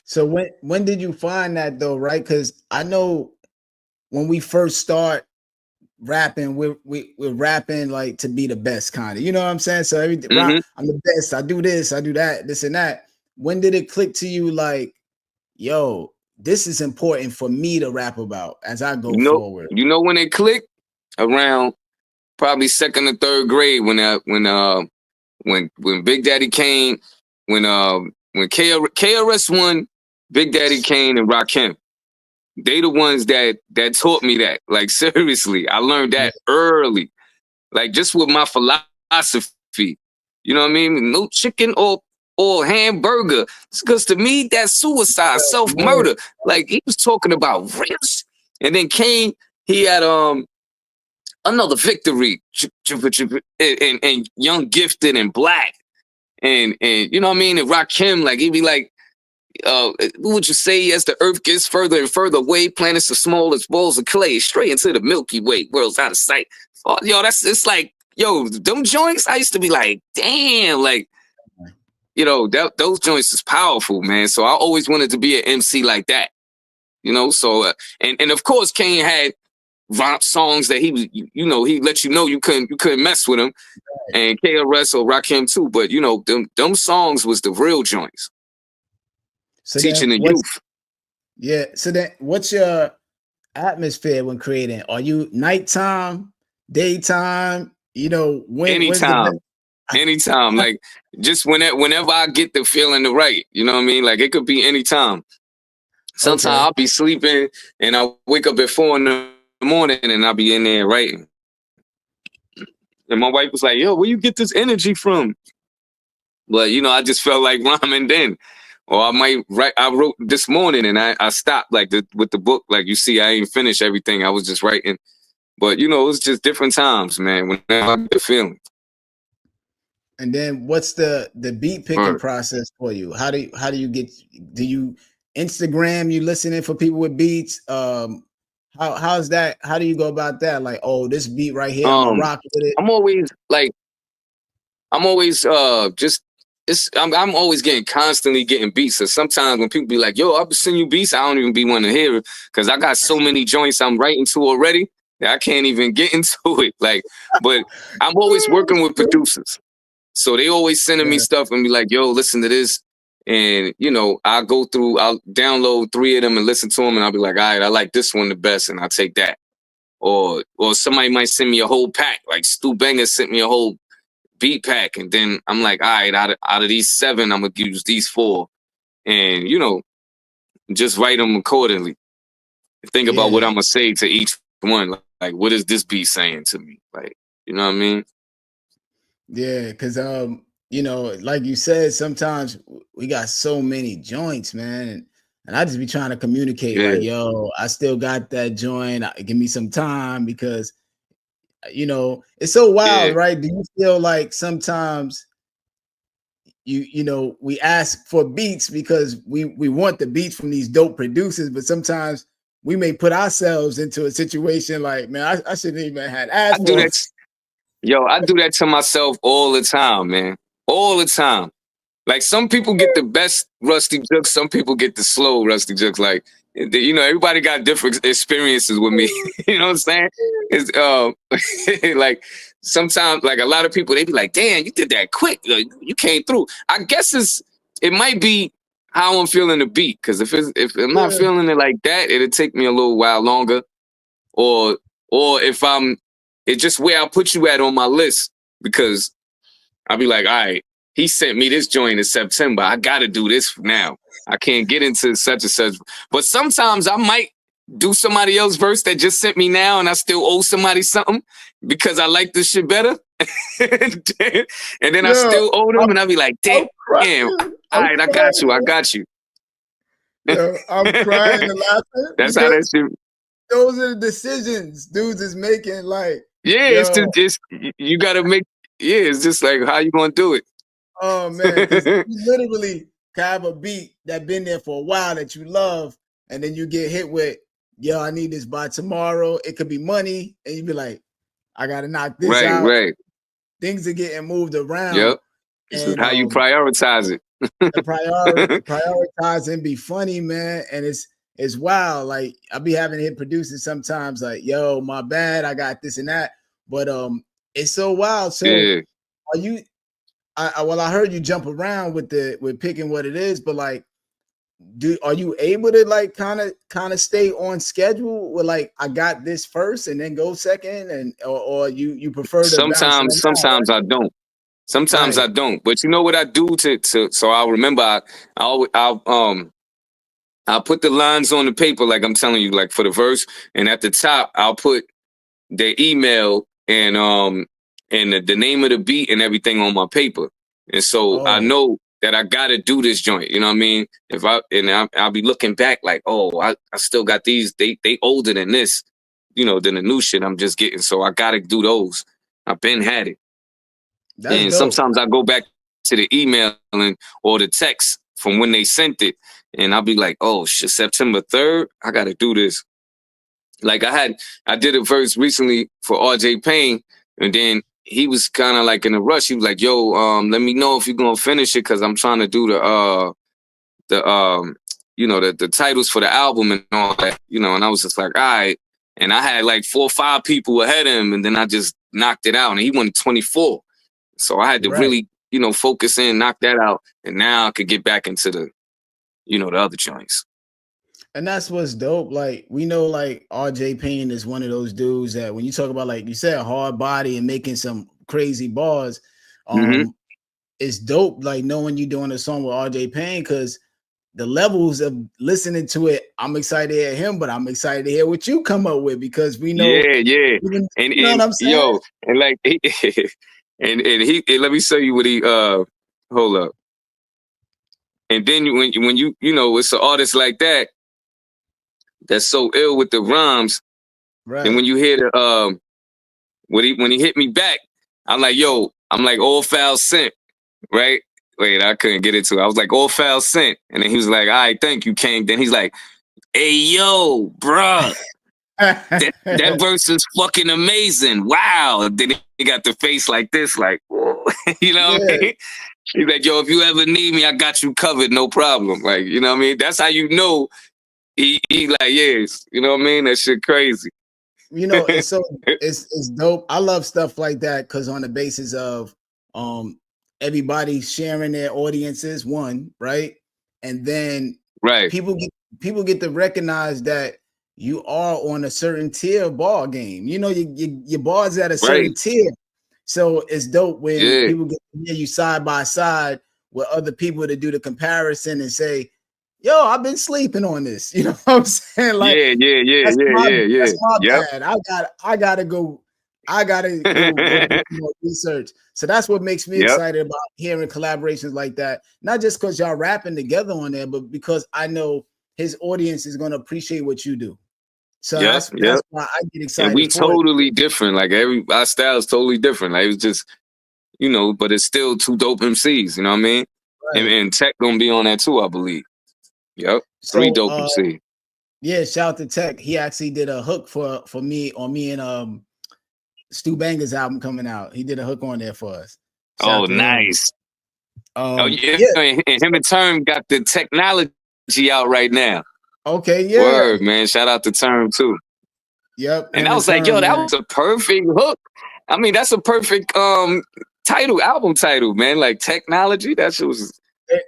So when did you find that though, right? Because I know when we first start rapping, we're rapping like to be the best kind of, you know what I'm saying? So I'm the best, I do this, I do that, this and that. When did it click to you like, yo, this is important for me to rap about as I go forward?
You know when it clicked? Around probably second or third grade when Big Daddy Kane, when KRS One, Big Daddy Kane and Rakim. They the ones that taught me that. Like seriously, I learned that early. Like just with my philosophy. You know what I mean? No chicken or hamburger. Because to me, that's suicide, self-murder. Like he was talking about race. And then Kane, he had another victory. And Young Gifted and Black. And you know what I mean? And Rakim, like he'd be like, what would you say as the earth gets further and further away, planets are small as balls of clay, straight into the Milky Way, world's out of sight. Oh, yo, it's like, yo, them joints, I used to be like, damn, like, you know, those joints is powerful, man. So I always wanted to be an MC like that, you know. So and of course, Kane had rap songs that he was, you know, he let you know you couldn't mess with him, and KRS or Rakim too. But you know, them songs was the real joints. So teaching the youth.
Yeah. So then what's your atmosphere when creating? Are you nighttime, daytime? You know,
anytime. Like just whenever I get the feeling to write, you know what I mean? Like it could be anytime. Sometimes I'll be sleeping and I wake up at 4 a.m. and I'll be in there writing. And my wife was like, yo, where you get this energy from? But you know, I just felt like rhyming then. Or I might write. I wrote this morning and I stopped like with the book. Like you see, I ain't finished everything. I was just writing. But you know, it's just different times, man. Whenever I get the feeling.
And then what's the beat picking process for you? How do you get? Do you Instagram? You listening for people with beats? How's that? How do you go about that? Like, oh, this beat right here, I'm gonna rock with it.
I'm always I'm always constantly getting beats. So sometimes when people be like, yo, I'll send you beats, I don't even be wanting to hear it because I got so many joints I'm writing to already that I can't even get into it. Like, but I'm always working with producers. So they always sending me stuff and be like, yo, listen to this. And, you know, I'll download 3 of them and listen to them. And I'll be like, all right, I like this one the best. And I'll take that. Or somebody might send me a whole pack. Like Stu Banger sent me a whole beat pack. And then I'm like, all right, out of these 7, I'm going to use these 4. And, you know, just write them accordingly. Think about what I'm gonna say to each one. Like, what is this beat saying to me? Like, you know what I mean?
Yeah, because you know, like you said, sometimes we got so many joints, man, and I just be trying to communicate, like, yo, I still got that joint. Give me some time, because you know it's so wild, right? Do you feel like sometimes you know we ask for beats because we want the beats from these dope producers, but sometimes we may put ourselves into a situation like, man, I shouldn't even have
I
asked
do
for.
that. Yo, I do that to myself all the time, man. All the time. Like, some people get the best Ruste Juxx, some people get the slow Ruste Juxx. Like, you know, everybody got different experiences with me. You know what I'm saying? It's like, sometimes, like, a lot of people, they be like, damn, you did that quick. Like, you came through. I guess it might be how I'm feeling the beat. Because if I'm not feeling it like that, it'll take me a little while longer. Or if it's just where I put you at on my list, because I'll be like, all right, he sent me this joint in September. I got to do this now. I can't get into such and such. But sometimes I might do somebody else's verse that just sent me now, and I still owe somebody something because I like this shit better. And then I still owe them, and I'll be like, damn, all right, I got you.
Yo, I'm crying and laughing.
That's how that shit.
Those are the decisions dudes is making. Like,
it's you gotta make. It's just like, how you gonna do it?
Oh man, because you literally have a beat that been there for a while that you love, and then you get hit with, yo, I need this by tomorrow. It could be money, and you be like, I gotta knock this out.
Right.
Things are getting moved around.
Yep. This is how you prioritize it.
Prioritize and be funny, man. And it's wild. Like, I be having to hit producers sometimes, like, yo, my bad, I got this and that. But it's so wild. So are you I heard you jump around with picking what it is, but like, are you able to like kind of stay on schedule with, like, I got this first and then go second, and or you prefer to
sometimes I don't. Sometimes I don't. But you know what I do so I'll remember. I'll put the lines on the paper, like I'm telling you, like for the verse, and at the top I'll put their email and the name of the beat and everything on my paper. And so I know that I gotta do this joint. You know what I mean? I'll be looking back like, oh, I still got these. They older than this, you know, than the new shit I'm just getting. So I gotta do those. I've been had it. And sometimes I go back to the email or the text from when they sent it, and I'll be like, oh shit, September 3rd, I gotta do this. Like, I did a verse recently for RJ Payne, and then he was kind of like in a rush. He was like, yo, let me know if you're gonna finish it, because I'm trying to do the titles for the album and all that, you know. And I was just like, all right. And I had like 4 or 5 people ahead of him, and then I just knocked it out, and he won 24. So I had to really, you know, focus in, knock that out, and now I could get back into the other joints.
And that's what's dope. Like, we know, like, RJ Payne is one of those dudes that when you talk about, like you said, hard body and making some crazy bars, it's dope, like, knowing you doing a song with RJ Payne, because the levels of listening to it, I'm excited to hear him, but I'm excited to hear what you come up with, because we know.
And
you know what I'm saying?
Yo, and like and let me show you what he hold up. And then when you know, it's an artist like that that's so ill with the rhymes. And when you hear the when he hit me back, I'm like, yo, all foul sent, right? Wait, I couldn't get into it. I was like, all foul sent. And then he was like, all right, thank you, King. Then he's like, hey, yo, bruh. that verse is fucking amazing. Wow. Then he got the face like this, like, you know what I mean? He's like, yo, if you ever need me, I got you covered, no problem. Like, you know what I mean? That's how you know he like, yes. You know what I mean? That shit crazy.
You know, it's so it's dope. I love stuff like that, because on the basis of everybody sharing their audiences, one, right? And then people get to recognize that you are on a certain tier ball game. You know, your bars at a certain tier. So it's dope when people get to hear you side by side with other people to do the comparison and say, yo, I've been sleeping on this. You know what I'm saying? Like,
yeah.
that's my
Yep.
bad. I gotta go do some more research. So that's what makes me
Yep.
excited about hearing collaborations like that. Not just because y'all rapping together on there, but because I know his audience is gonna appreciate what you do. So
Yep.
that's why I get
And
excited
we
for it.
totally different. Like our style is totally different. Like it was just, but it's still two dope MCs, you know what I mean?
Right.
And Tech gonna be on that too, I believe. Yep. Three
So
dope MCs.
yeah, shout out to Tech. He actually did a hook for me on me and Stu Banger's album coming out. He did a hook on there for us. Shout
Oh,
out to him.
nice. Oh yeah,
Yeah.
and him and Term got the technology out right now.
Okay, yeah.
Word, man. Shout out to Term too.
Yep.
And I was like, yo, that was a perfect hook. I mean, that's a perfect album title, man. Like technology. That shit was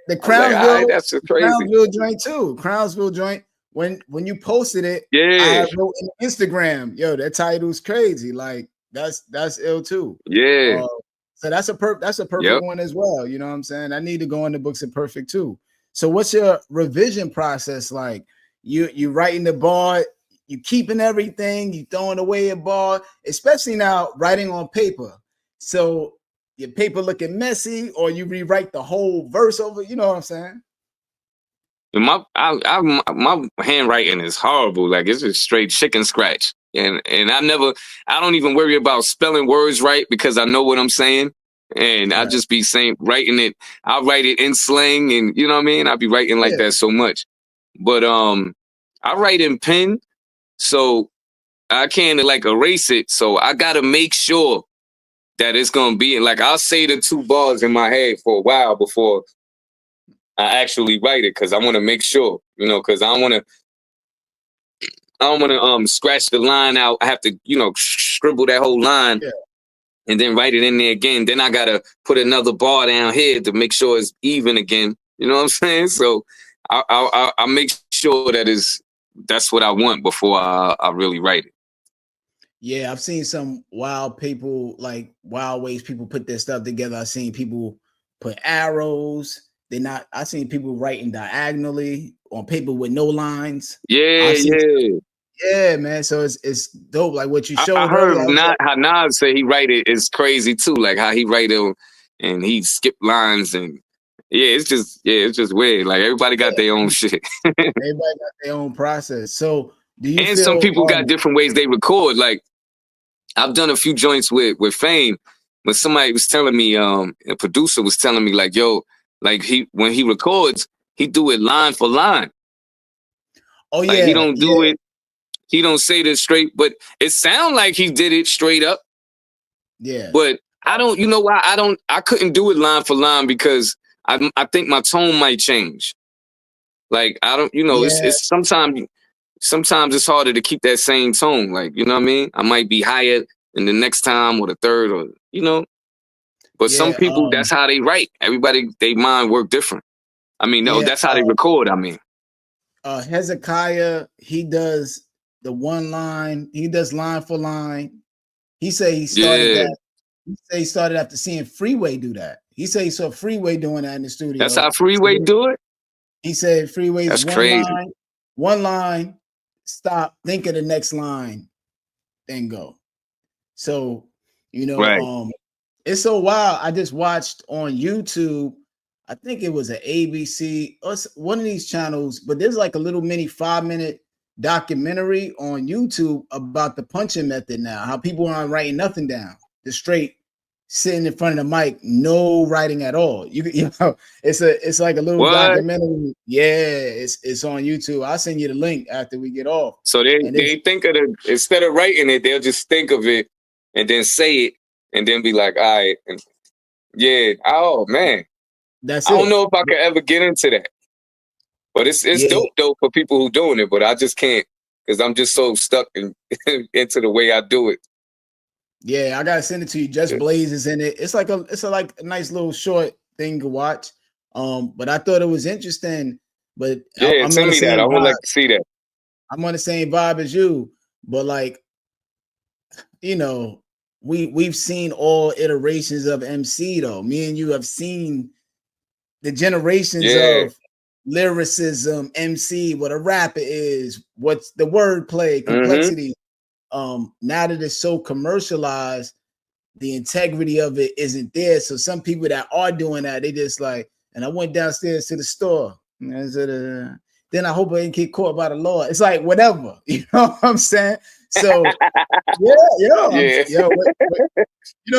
the
Crownsville. Like, that's just crazy.
Crownsville joint too. Crownsville joint. When you posted it, I wrote in Instagram, yo, that title's crazy. Like that's ill too.
Yeah.
So that's a perfect one as well. You know what I'm saying? I need to go in the books of perfect too. So what's your revision process like? You writing the bar, you keeping everything, you throwing away a bar, especially now writing on paper. So your paper looking messy, or you rewrite the whole verse over. You know what I'm saying?
My handwriting is horrible. Like it's just straight chicken scratch. And I don't even worry about spelling words right because I know what I'm saying. And I just be writing it. I'll write it in slang, and you know what I mean? I'll be writing like that so much. But I write in pen, so I can't like erase it. So I gotta make sure that it's gonna be like I'll say the two bars in my head for a while before I actually write it, because I want to make sure, because I don't want to scratch the line out. I have to, scribble that whole line and then write it in there again. Then I gotta put another bar down here to make sure it's even again. You know what I'm saying? So I make sure that's what I want before I really write it.
Yeah, I've seen some wild people, like wild ways people put their stuff together. I've seen people put arrows. I've seen people writing diagonally on paper with no lines.
Yeah.
Yeah, man. So it's dope. Like what you showed
I heard
earlier.
how Nas say he write it is crazy too. Like how he write it and he skip lines, and it's just weird. Like everybody got their own shit.
Everybody got their own process. So do you
And
feel
some people got different ways they record. Like I've done a few joints with Fame, but somebody was telling me, a producer was telling me like, yo, like when he records, he do it line for line.
Oh yeah.
Like he don't do it. He don't say this straight, but it sound like he did it straight up.
Yeah.
But I don't, you know why I couldn't do it line for line, because I think my tone might change. Like I don't, it's sometimes it's harder to keep that same tone. Like, you know what I mean? I might be higher in the next time or the third, or but some people, that's how they write. Everybody, they mind work different. I mean, no, that's how they record. I mean,
Hezekiah, he does the one line. He does line for line. He say he started that. He say he started after seeing Freeway do that. He say he saw Freeway doing that in the studio.
That's how Freeway do it?
He said Freeway's
that's crazy.
One line, stop, think of the next line, then go. So, it's so wild. I just watched on YouTube, I think it was an ABC or one of these channels, but there's like a little mini 5-minute documentary on YouTube about the punching method now, how people aren't writing nothing down, just straight sitting in front of the mic, no writing at all. It's like a little documentary. Yeah, it's on YouTube. I'll send you the link after we get off.
So they think of it, instead of writing it, they'll just think of it and then say it and then be like, all right, oh man. I don't know if I could ever get into that. But it's dope though for people who doing it, but I just can't, because I'm just so stuck into the way I do it.
Yeah, I gotta send it to you. Just Blaze is in it. It's like a nice little short thing to watch. But I thought it was interesting. But
I'm send me that. I would like to see that.
I'm on the same vibe as you, but like, we've seen all iterations of MC though. Me and you have seen the generations of lyricism, MC, what a rapper is, what's the wordplay, complexity. Now that it's so commercialized, the integrity of it isn't there. So some people that are doing that, they just like, and I went downstairs to the store. Then I hope I didn't get caught by the law. It's like whatever, you know what I'm saying? So you know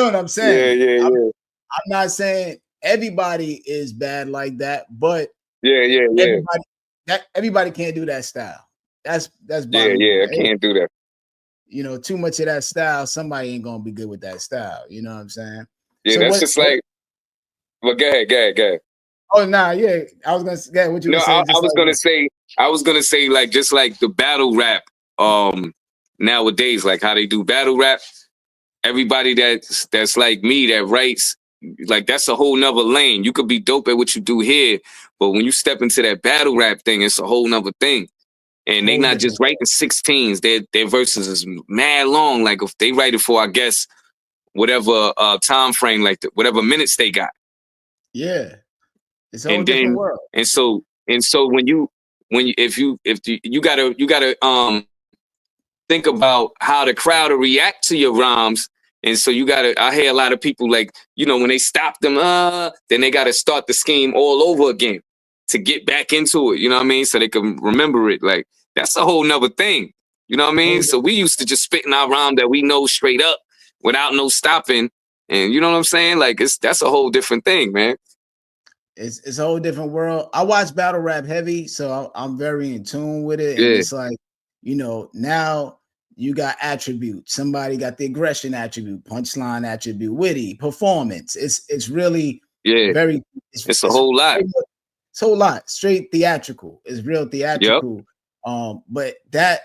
what I'm saying? I'm not saying everybody is bad like that, but everybody can't do that style. That's bottom line.
I can't do that.
You know, too much of that style, somebody ain't gonna be good with that style. You know what I'm saying?
Yeah, so that's just like. Well, go ahead.
Oh nah, yeah. I was gonna say what you were saying.
I was gonna say like just like the battle rap nowadays, like how they do battle rap. Everybody that's like me that writes, like that's a whole nother lane. You could be dope at what you do here, but when you step into that battle rap thing, it's a whole nother thing. And they not just writing 16s. Their verses is mad long. Like if they write it for, I guess, whatever time frame, like whatever minutes they got.
Yeah, it's a whole different world.
And so if you gotta think about how the crowd will react to your rhymes. And so I hear a lot of people like, you know, when they stop them, then they gotta start the scheme all over again to get back into it. You know what I mean? So they can remember it. Like that's a whole nother thing. You know what I mean? So we used to just spit in our rhyme that we know straight up without no stopping. And you know what I'm saying? Like that's a whole different thing, man.
It's a whole different world. I watch battle rap heavy, so I'm very in tune with it. And it's like, you know, now you got attributes. Somebody got the aggression attribute, punchline attribute, witty, performance. It's really very.
It's a whole lot.
It's a whole lot. Straight theatrical. It's real theatrical. But that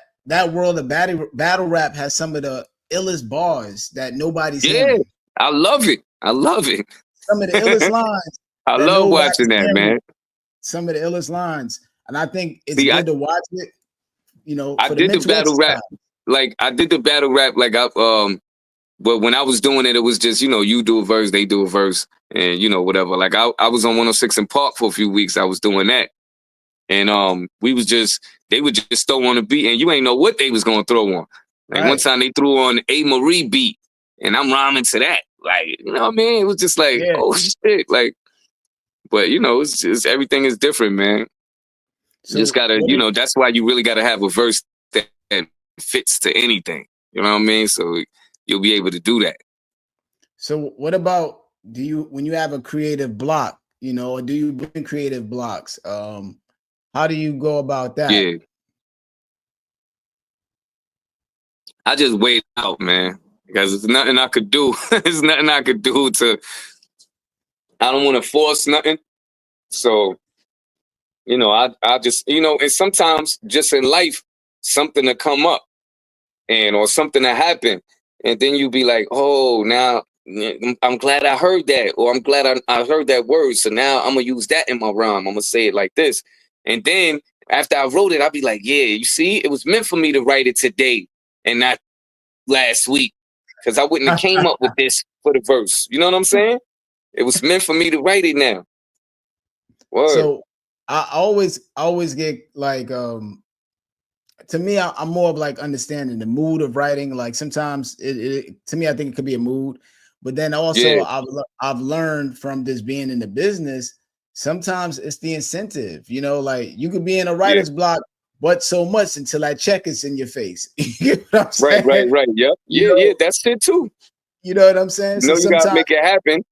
world of battle rap has some of the illest bars that nobody's hearing.
I love it.
Some of the illest lines.
I love watching that, man.
Some of the illest lines. And I think it's good to watch it. You know,
I did the battle rap. Like I did the battle rap like but when I was doing it, it was just, you know, you do a verse, they do a verse, and you know, whatever. Like I was on 106 in Park for a few weeks. I was doing that. And they would just throw on a beat and you ain't know what they was gonna throw on. Like one time they threw on A. Marie beat and I'm rhyming to that. Like, you know what I mean? It was just like, oh shit. Like, but you know, it's just everything is different, man. So you just gotta, you know, that's why you really gotta have a verse that fits to anything. You know what I mean? So you'll be able to do that.
So what about when you have a creative block, you know, or do you bring creative blocks? How do you go about that?
Yeah. I just wait out, man. Because there's nothing I could do. There's nothing I could do I don't want to force nothing. So, you know, I just, you know, and sometimes just in life, something to come up or something to happen. And then you be like, oh, now I'm glad I heard that. Or I'm glad I heard that word. So now I'm going to use that in my rhyme. I'm going to say it like this. And then after I wrote it, I'll be like, yeah, you see, it was meant for me to write it today and not last week. Because I wouldn't have came up with this for the verse. You know what I'm saying? It was meant for me to write it now. Word.
So I always get like, to me, I'm more of like understanding the mood of writing. Like sometimes to me, I think it could be a mood, but then also I've learned from this being in the business, sometimes it's the incentive, you know, like you could be in a writer's block, but so much until that check is in your face. You know what I'm saying?
Right. Yep. Yeah, that's it too.
You know what I'm saying?
So you gotta make it happen.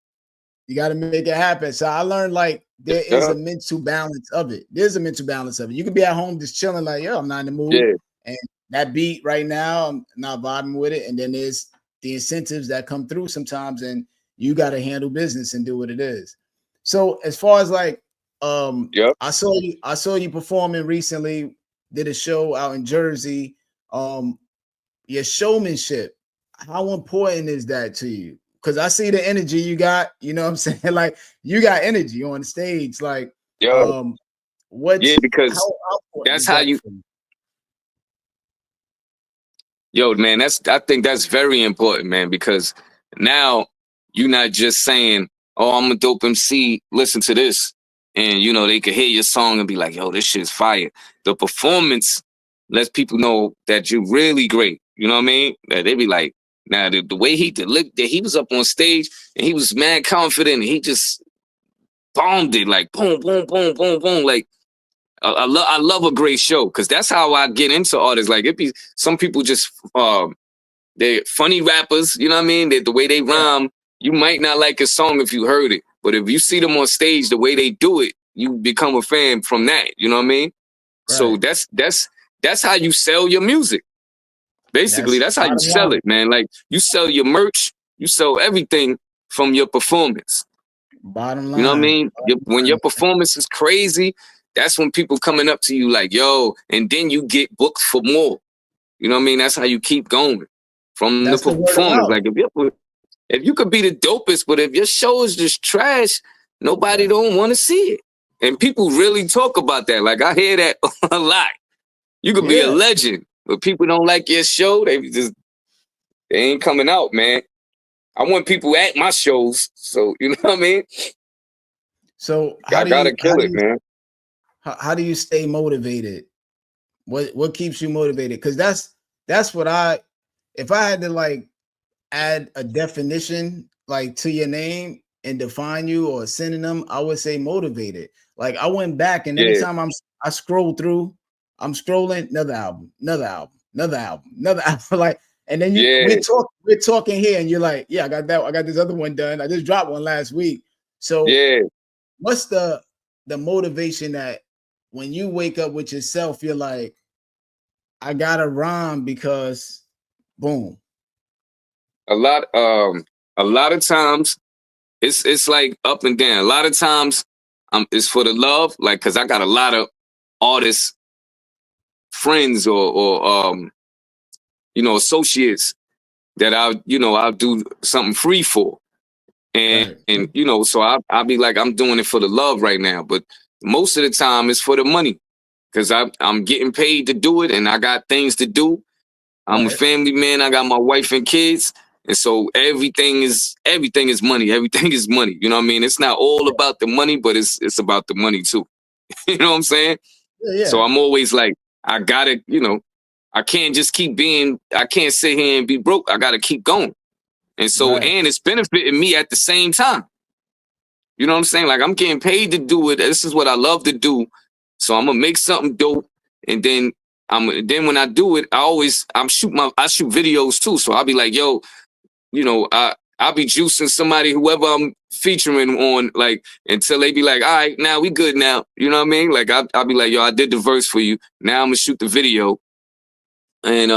You gotta make it happen. So I learned like there is a mental balance of it. There's a mental balance of it. You could be at home just chilling, like, yo, I'm not in the mood.
Yeah.
And that beat right now, I'm not vibing with it. And then there's the incentives that come through sometimes, and you gotta handle business and do what it is. So as far as like I saw you performing recently, did a show out in Jersey. Your showmanship, how important is that to you? Because I see the energy you got, you know what I'm saying? Like you got energy on stage. Like,
because that's how you. Yo, man, I think that's very important, man, because now you're not just saying, oh, I'm a dope MC, listen to this. and you know they could hear your song and be like, yo, this shit's fire. The performance lets people know that you're really great. You know what I mean? That they be like, now the way he was up on stage and he was mad confident. And he just bombed it like boom, boom, boom, boom, boom. Like I love a great show because that's how I get into artists. Like it be some people just they're funny rappers. You know what I mean? The way they rhyme, you might not like a song if you heard it, but if you see them on stage, the way they do it, you become a fan from that. You know what I mean? Right. So that's how you sell your music. Basically, that's how you sell it, man. Like you sell your merch, you sell everything from your performance.
Bottom line.
You know what I mean? When your performance is crazy, that's when people coming up to you like, yo, and then you get booked for more. You know what I mean? That's how you keep going from the performance. Like if you could be the dopest, but if your show is just trash, nobody don't want to see it. And people really talk about that. Like I hear that a lot. You could be a legend, but people don't like your show. They ain't coming out, man. I want people at my shows, so you know what I mean.
So
I gotta kill it, man.
How do you stay motivated? What keeps you motivated? Because that's what if I had to like add a definition like to your name and define you or a synonym, I would say motivated. Like I went back and anytime I scroll through, I'm scrolling another album, like, and then we're talking here and you're like, yeah, I got this other one done. I just dropped one last week. So what's the motivation that when you wake up with yourself, you're like, I gotta rhyme because boom.
A lot of times it's like up and down. A lot of times it's for the love, like because I got a lot of artists, friends or associates that I'll do something free for. And so I'll be like, I'm doing it for the love right now. But most of the time it's for the money. Because I'm getting paid to do it and I got things to do. I'm a family man. I got my wife and kids. And so everything is money. Everything is money. You know what I mean? It's not all about the money, but it's about the money too. You know what I'm saying? Yeah. So I'm always like, I gotta, I can't just I can't sit here and be broke. I gotta keep going. And so, and it's benefiting me at the same time. You know what I'm saying? Like I'm getting paid to do it. This is what I love to do. So I'm gonna make something dope, and then when I do it, I shoot videos too. So I'll be like, yo, I'll be juicing somebody, whoever I'm featuring on, like until they be like, all right, now we good now. You know what I mean? Like I'll be like, yo, I did the verse for you. Now I'm gonna shoot the video, and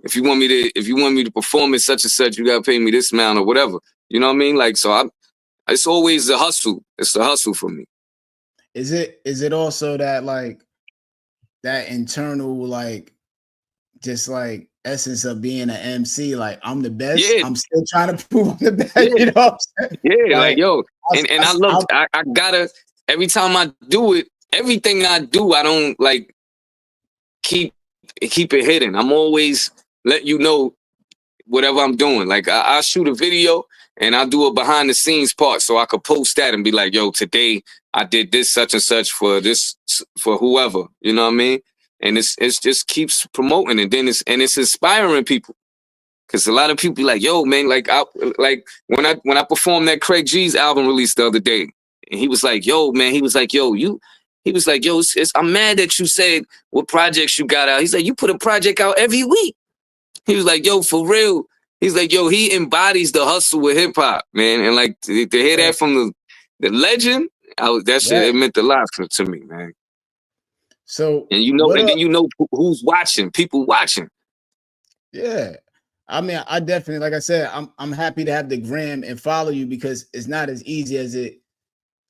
if you want me to perform it such and such, you gotta pay me this amount or whatever. You know what I mean? Like so, it's always a hustle. It's the hustle for me.
Is it also that like that internal like just like essence of being an MC, like I'm the best. I'm still trying to prove I'm the best. You know what I'm saying?
Yeah, like yo, I gotta every time I do it, everything I do, I don't like keep it hidden. I'm always let you know whatever I'm doing. Like I shoot a video and I'll do a behind the scenes part so I could post that and be like, yo, today I did this such and such for whoever, you know what I mean? And it's just keeps promoting, and then it's inspiring people. Cause a lot of people be like, yo, man, like when I performed that Craig G's album release the other day, and he was like, yo, man, he was like, yo, I'm mad that you said what projects you got out. He's like, you put a project out every week. He was like, yo, for real. He's like, yo, he embodies the hustle with hip hop, man. And like to hear that from the legend, it meant a lot to me, man.
So
and then who's watching, people watching.
Yeah. I mean, I definitely, like I said, I'm happy to have the gram and follow you because it's not as easy as it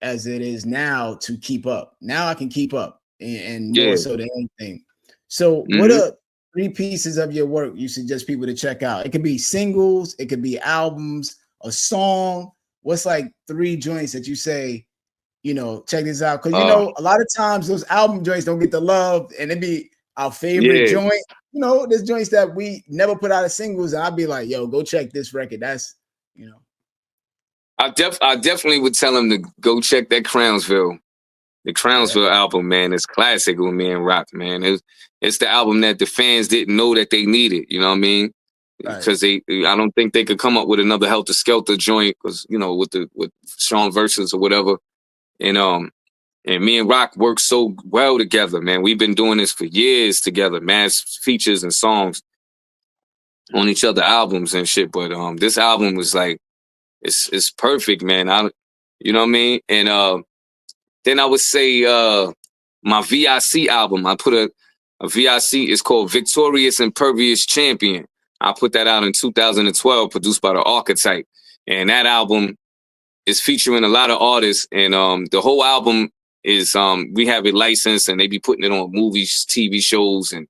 is now to keep up. Now I can keep up and more so than anything. So what are 3 pieces of your work you suggest people to check out? It could be singles, it could be albums, a song. What's like 3 joints that you say, check this out? Because a lot of times those album joints don't get the love, and it be our favorite joint. There's joints that we never put out as singles, and I'd be like, yo, go check this record. That's
I definitely would tell him to go check that Crownsville. The Crownsville album, man, is classic with me and Rock, man. It's the album that the fans didn't know that they needed. You know what I mean? Because I don't think they could come up with another Helter Skelter joint, because with Sean Versus or whatever, and me and Rock work so well together, man. We've been doing this for years together, mass features and songs on each other albums and shit. But this album was like, it's perfect, man. You know what I mean? And then I would say my VIC album. I put a VIC. It's called Victorious Impervious Champion. I put that out in 2012, produced by The Archetype. And that album is featuring a lot of artists. And the whole album is, we have it licensed, and they be putting it on movies, TV shows, and,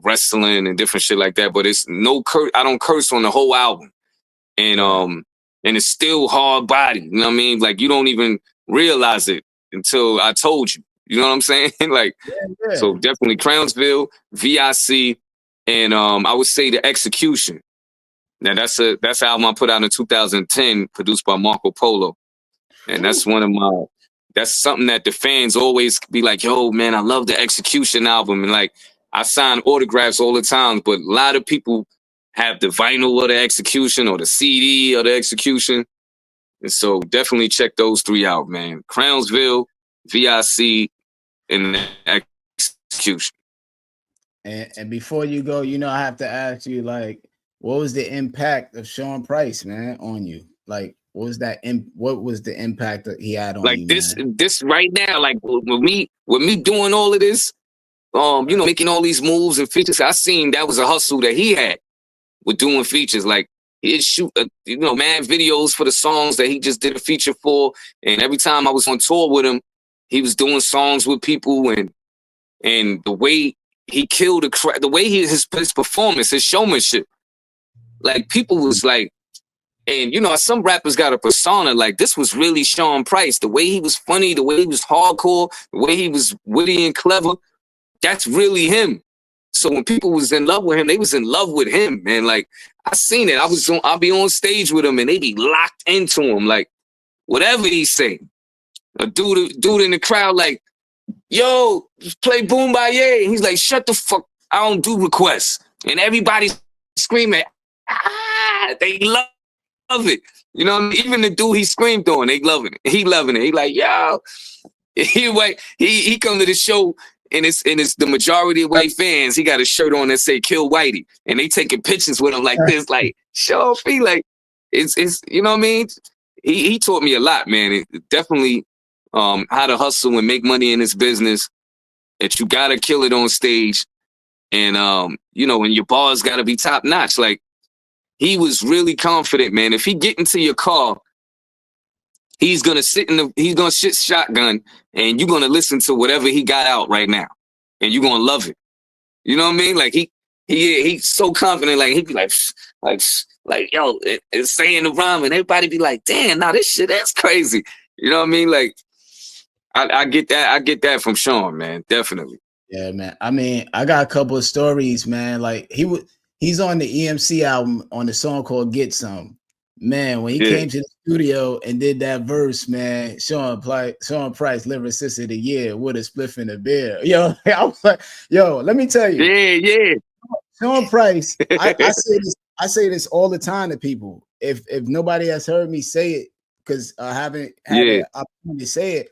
wrestling and different shit like that. But it's I don't curse on the whole album. And it's still hard body. You know what I mean? Like, you don't even realize it until I told you. You know what I'm saying? Like, So definitely Crownsville, VIC, and I would say The Execution. Now that's an album I put out in 2010, produced by Marco Polo. And that's that's something that the fans always be like, yo, man, I love The Execution album. And like, I sign autographs all the time, but a lot of people have the vinyl of The Execution or the CD of The Execution. And so definitely check those three out, man. Crownsville, VIC, and The Execution.
And before you go, I have to ask you, like, what was the impact of Sean Price, man, on you? Like, what was the impact that he had on you?
Like this right now, like with me doing all of this, making all these moves and features, I seen that was a hustle that he had with doing features. Like, he'd shoot, mad videos for the songs that he just did a feature for. And every time I was on tour with him, he was doing songs with people, and the way he killed the way his performance, his showmanship, like, people was like, and some rappers got a persona, like, this was really Sean Price. The way he was funny, the way he was hardcore, the way he was witty and clever, that's really him. So when people was in love with him, they was in love with him, man. Like, I seen it. I'll be on stage with him, and they be locked into him, like, whatever he say. A dude in the crowd, like, yo, play Boom Baye. And he's like, shut the fuck, I don't do requests. And everybody's screaming, they love it. You know what I mean? Even the dude he screamed on, they loving it. He loving it. He like, yo. He come to the show, and it's the majority of white fans. He got a shirt on that say "Kill Whitey," and they taking pictures with him like this, like, show me, like, it's you know what I mean? He taught me a lot, man. It definitely how to hustle and make money in this business. That you gotta kill it on stage, and and your bars gotta be top notch. Like, he was really confident, man. If he get into your car, he's gonna shit shotgun, and you're gonna listen to whatever he got out right now, and you're gonna love it. You know what I mean? Like, he's so confident. Like, he'd be like, yo, it's saying the rhyme, and everybody be like, damn, now this shit, that's crazy. You know what I mean? Like, I get that. I get that from Sean, man. Definitely.
Yeah, man. I mean, I got a couple of stories, man. Like, he's on the EMC album on the song called Get Some. Man, when he came to the studio and did that verse, man, Sean Price, Lyricist of the Year, with a spliff in the beer. Yo, I was like, yo, let me tell you.
Yeah.
Sean Price, I say this all the time to people. If nobody has heard me say it, because I haven't had an opportunity to say it,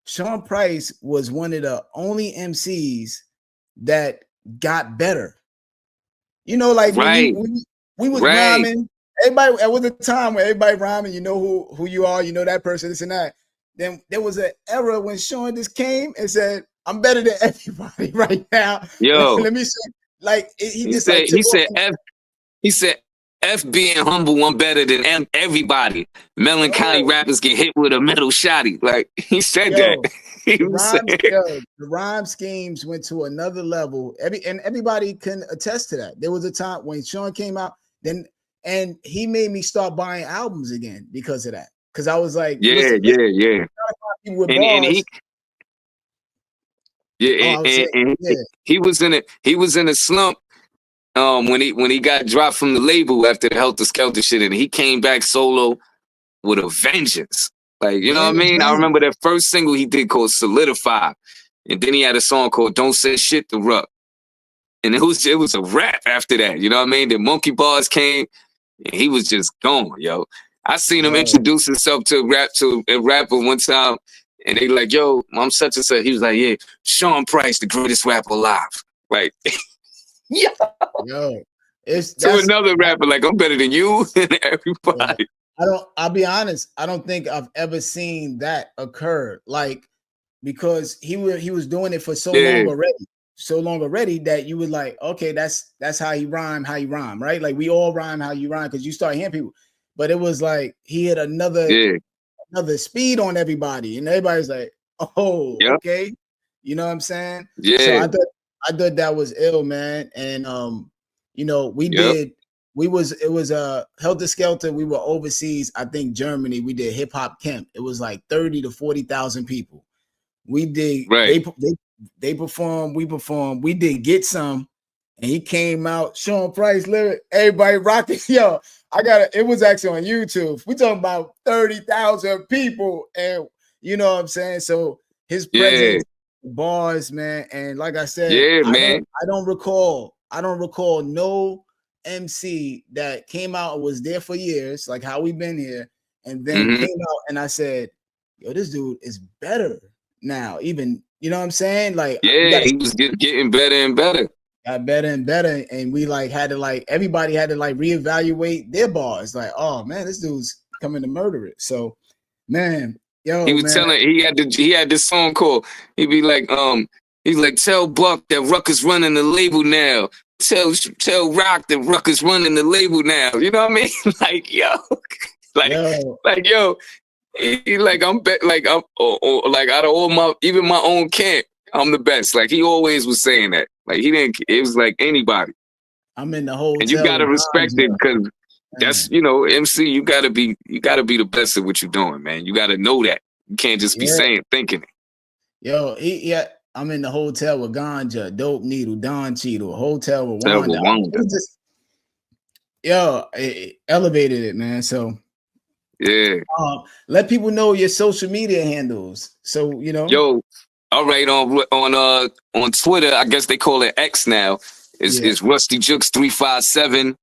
Sean Price was one of the only MCs that got better. Like,
right.
we was rhyming. Everybody, there was a time where everybody rhyming, who you are, that person, this and that. Then there was an era when Sean just came and said, I'm better than everybody right now.
Yo.
Let me say, like, he
said, F being humble, I'm better than everybody. Melancholy rappers get hit with a metal shotty. Like, he said that.
The rhyme schemes went to another level. And everybody can attest to that. There was a time when Sean came out, and he made me start buying albums again because of that. Because I was like,
yeah. He was in a slump when he got dropped from the label after the Helter Skelter shit, and he came back solo with a vengeance. Like, you know
Yeah,
what I mean? I
man.
remember that first single he did called Solidify. And then he had a song called Don't Say Shit to Ruck. And it was a rap after that. You know what I mean? The Monkey Bars came and he was just gone, yo. I seen him
Yo,
introduce himself to a rapper one time, and they like, yo, I'm such and such. He was like, yeah, Sean Price, the greatest rapper alive. Like, yeah.
yo,
To another rapper, like, I'm better than you and
yeah.
everybody.
I'll be honest, I don't think I've ever seen that occur. Like, because he was doing it for so long already that you would like, okay, that's how you rhyme, right? Like we all rhyme how you rhyme because you start hearing people, but it was like he had another speed on everybody, and everybody's like, oh,
Yep.
okay, you know what I'm saying?
Yeah.
So I thought that was ill, man, and you know, it was a Helter Skelter. We were overseas, I think Germany. We did hip hop camp. It was like 30 to 40,000 people. We did they performed, we performed, we did Get Some, and he came out, Sean Price lyric, everybody rocking. Yo, it was actually on YouTube. We talking about 30,000 people, and you know what I'm saying? So his presence, bars, man, and like I said, I don't recall no MC that came out and was there for years, like how we've been here, and then came out and I said, yo, this dude is better now. Even, you know what I'm saying? Like,
he was getting better and better.
Got better and better, and we like had to like everybody had to like reevaluate their bars. Like, oh man, this dude's coming to murder it. So, man, yo,
he was telling he had this song called. He'd be like, he's like, tell Buck that Rucker's running the label now. Tell Rock that Rucker's running the label now. You know what I mean? Like, yo, he like I'm like I'm like out of all even my own camp, I'm the best. Like he always was saying that. Like he didn't. It was like anybody.
I'm in the hotel,
and you gotta respect it because that's, you know, MC. You gotta be the best at what you're doing, man. You gotta know that. You can't just be thinking it.
Yo, I'm in the hotel with Ganja, Dope Needle, Don Cheadle, hotel with Wanda. It elevated it, man. So let people know your social media handles. So, you know.
Yo, all right, on Twitter, I guess they call it X now. It's Ruste Juxx 357.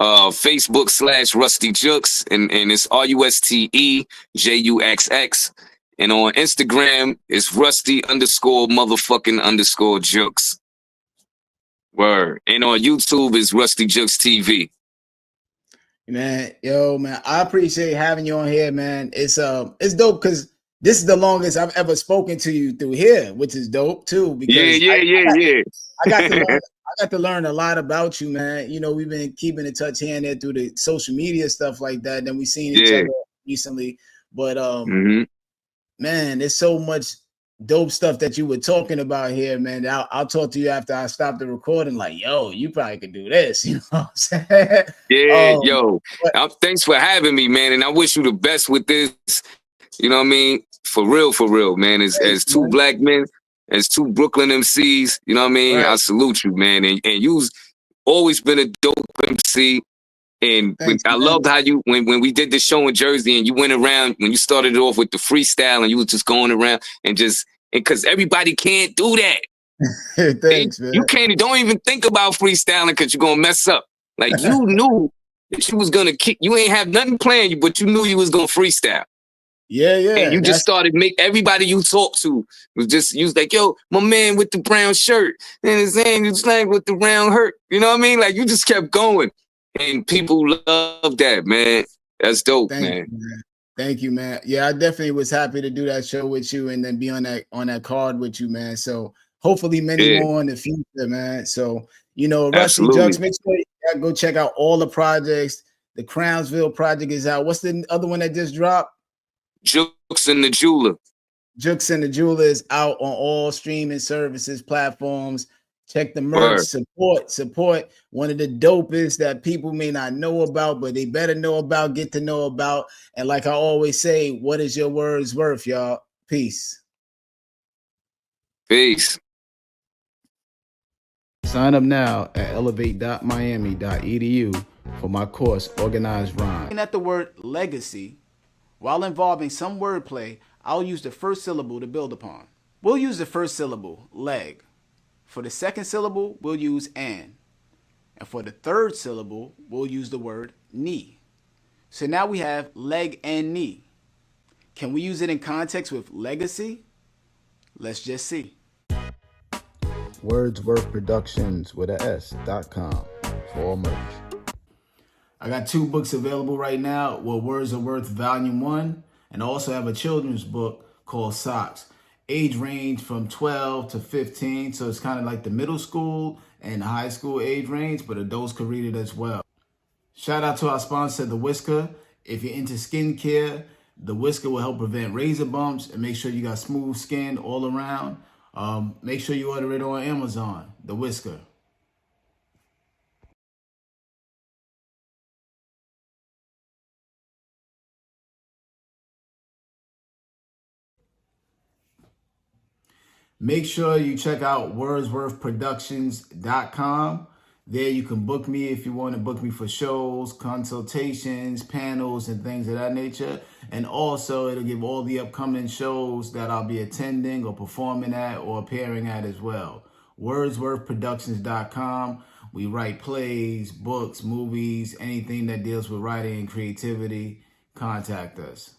Facebook / Ruste Juxx, and it's RUSTE JUXX. And on Instagram, it's Rusty_Juxx. Word. And on YouTube is Ruste Juxx TV.
Man, I appreciate having you on here, man. It's dope because this is the longest I've ever spoken to you through here, which is dope too. Because I got to learn a lot about you, man. You know, we've been keeping in touch here and there through the social media stuff like that. Then we seen each other recently, but man, there's so much dope stuff that you were talking about here, man. I'll talk to you after I stop the recording. Like, yo, you probably could do this. You know what I'm saying?
Thanks for having me, man. And I wish you the best with this. You know what I mean? For real, man. As two black men, as two Brooklyn MCs, you know what I mean? Right. I salute you, man. And you've always been a dope MC. And I loved how you, when we did the show in Jersey and you went around, when you started off with the freestyle and you were just going around and because everybody can't do that.
Thanks, man.
You don't even think about freestyling because you're going to mess up. Like you knew that you was going to kick, you ain't have nothing planned, but you knew you was going to freestyle.
Yeah.
And you just started make everybody you talk to you was like, yo, my man with the brown shirt. And his name was like with the round hurt. You know what I mean? Like you just kept going. And people love that, man. That's dope, man.
Thank you, man. Yeah, I definitely was happy to do that show with you and then be on that card with you, man. So hopefully many more in the future, man. So, you know, Ruste Juxx, make sure you go check out all the projects. The Crownsville project is out. What's the other one that just dropped?
Juxx and the Jeweler.
Juxx and the Jeweler is out on all streaming services, platforms. Check the merch, support one of the dopest that people may not know about, but they better know about, get to know about. And like I always say, what is your words worth, y'all? Peace. Sign up now at elevate.miami.edu for my course, Organized Rhyme. Looking at the word legacy, While involving some wordplay, I'll use the first syllable to build upon. We'll use the first syllable, leg. For the second syllable, we'll use an. And for the third syllable, we'll use the word knee. So now we have leg and knee. Can we use it in context with legacy? Let's just see.
Wordsworth Productions with a S.com for all merch.
I got 2 books available right now. Words Are Worth Volume 1, and I also have a children's book called Socks. Age range from 12 to 15, so it's kind of like the middle school and high school age range, but adults could read it as well. Shout out to our sponsor, the Wizker. If you're into skincare, the Wizker will help prevent razor bumps and make sure you got smooth skin all around. Make sure you order it on Amazon, the Wizker. Make sure you check out Wordsworth-Productions.com. There you can book me if you want to book me for shows, consultations, panels, and things of that nature. And also it'll give all the upcoming shows that I'll be attending or performing at or appearing at as well. Wordsworth-Productions.com. We write plays, books, movies, anything that deals with writing and creativity. Contact us.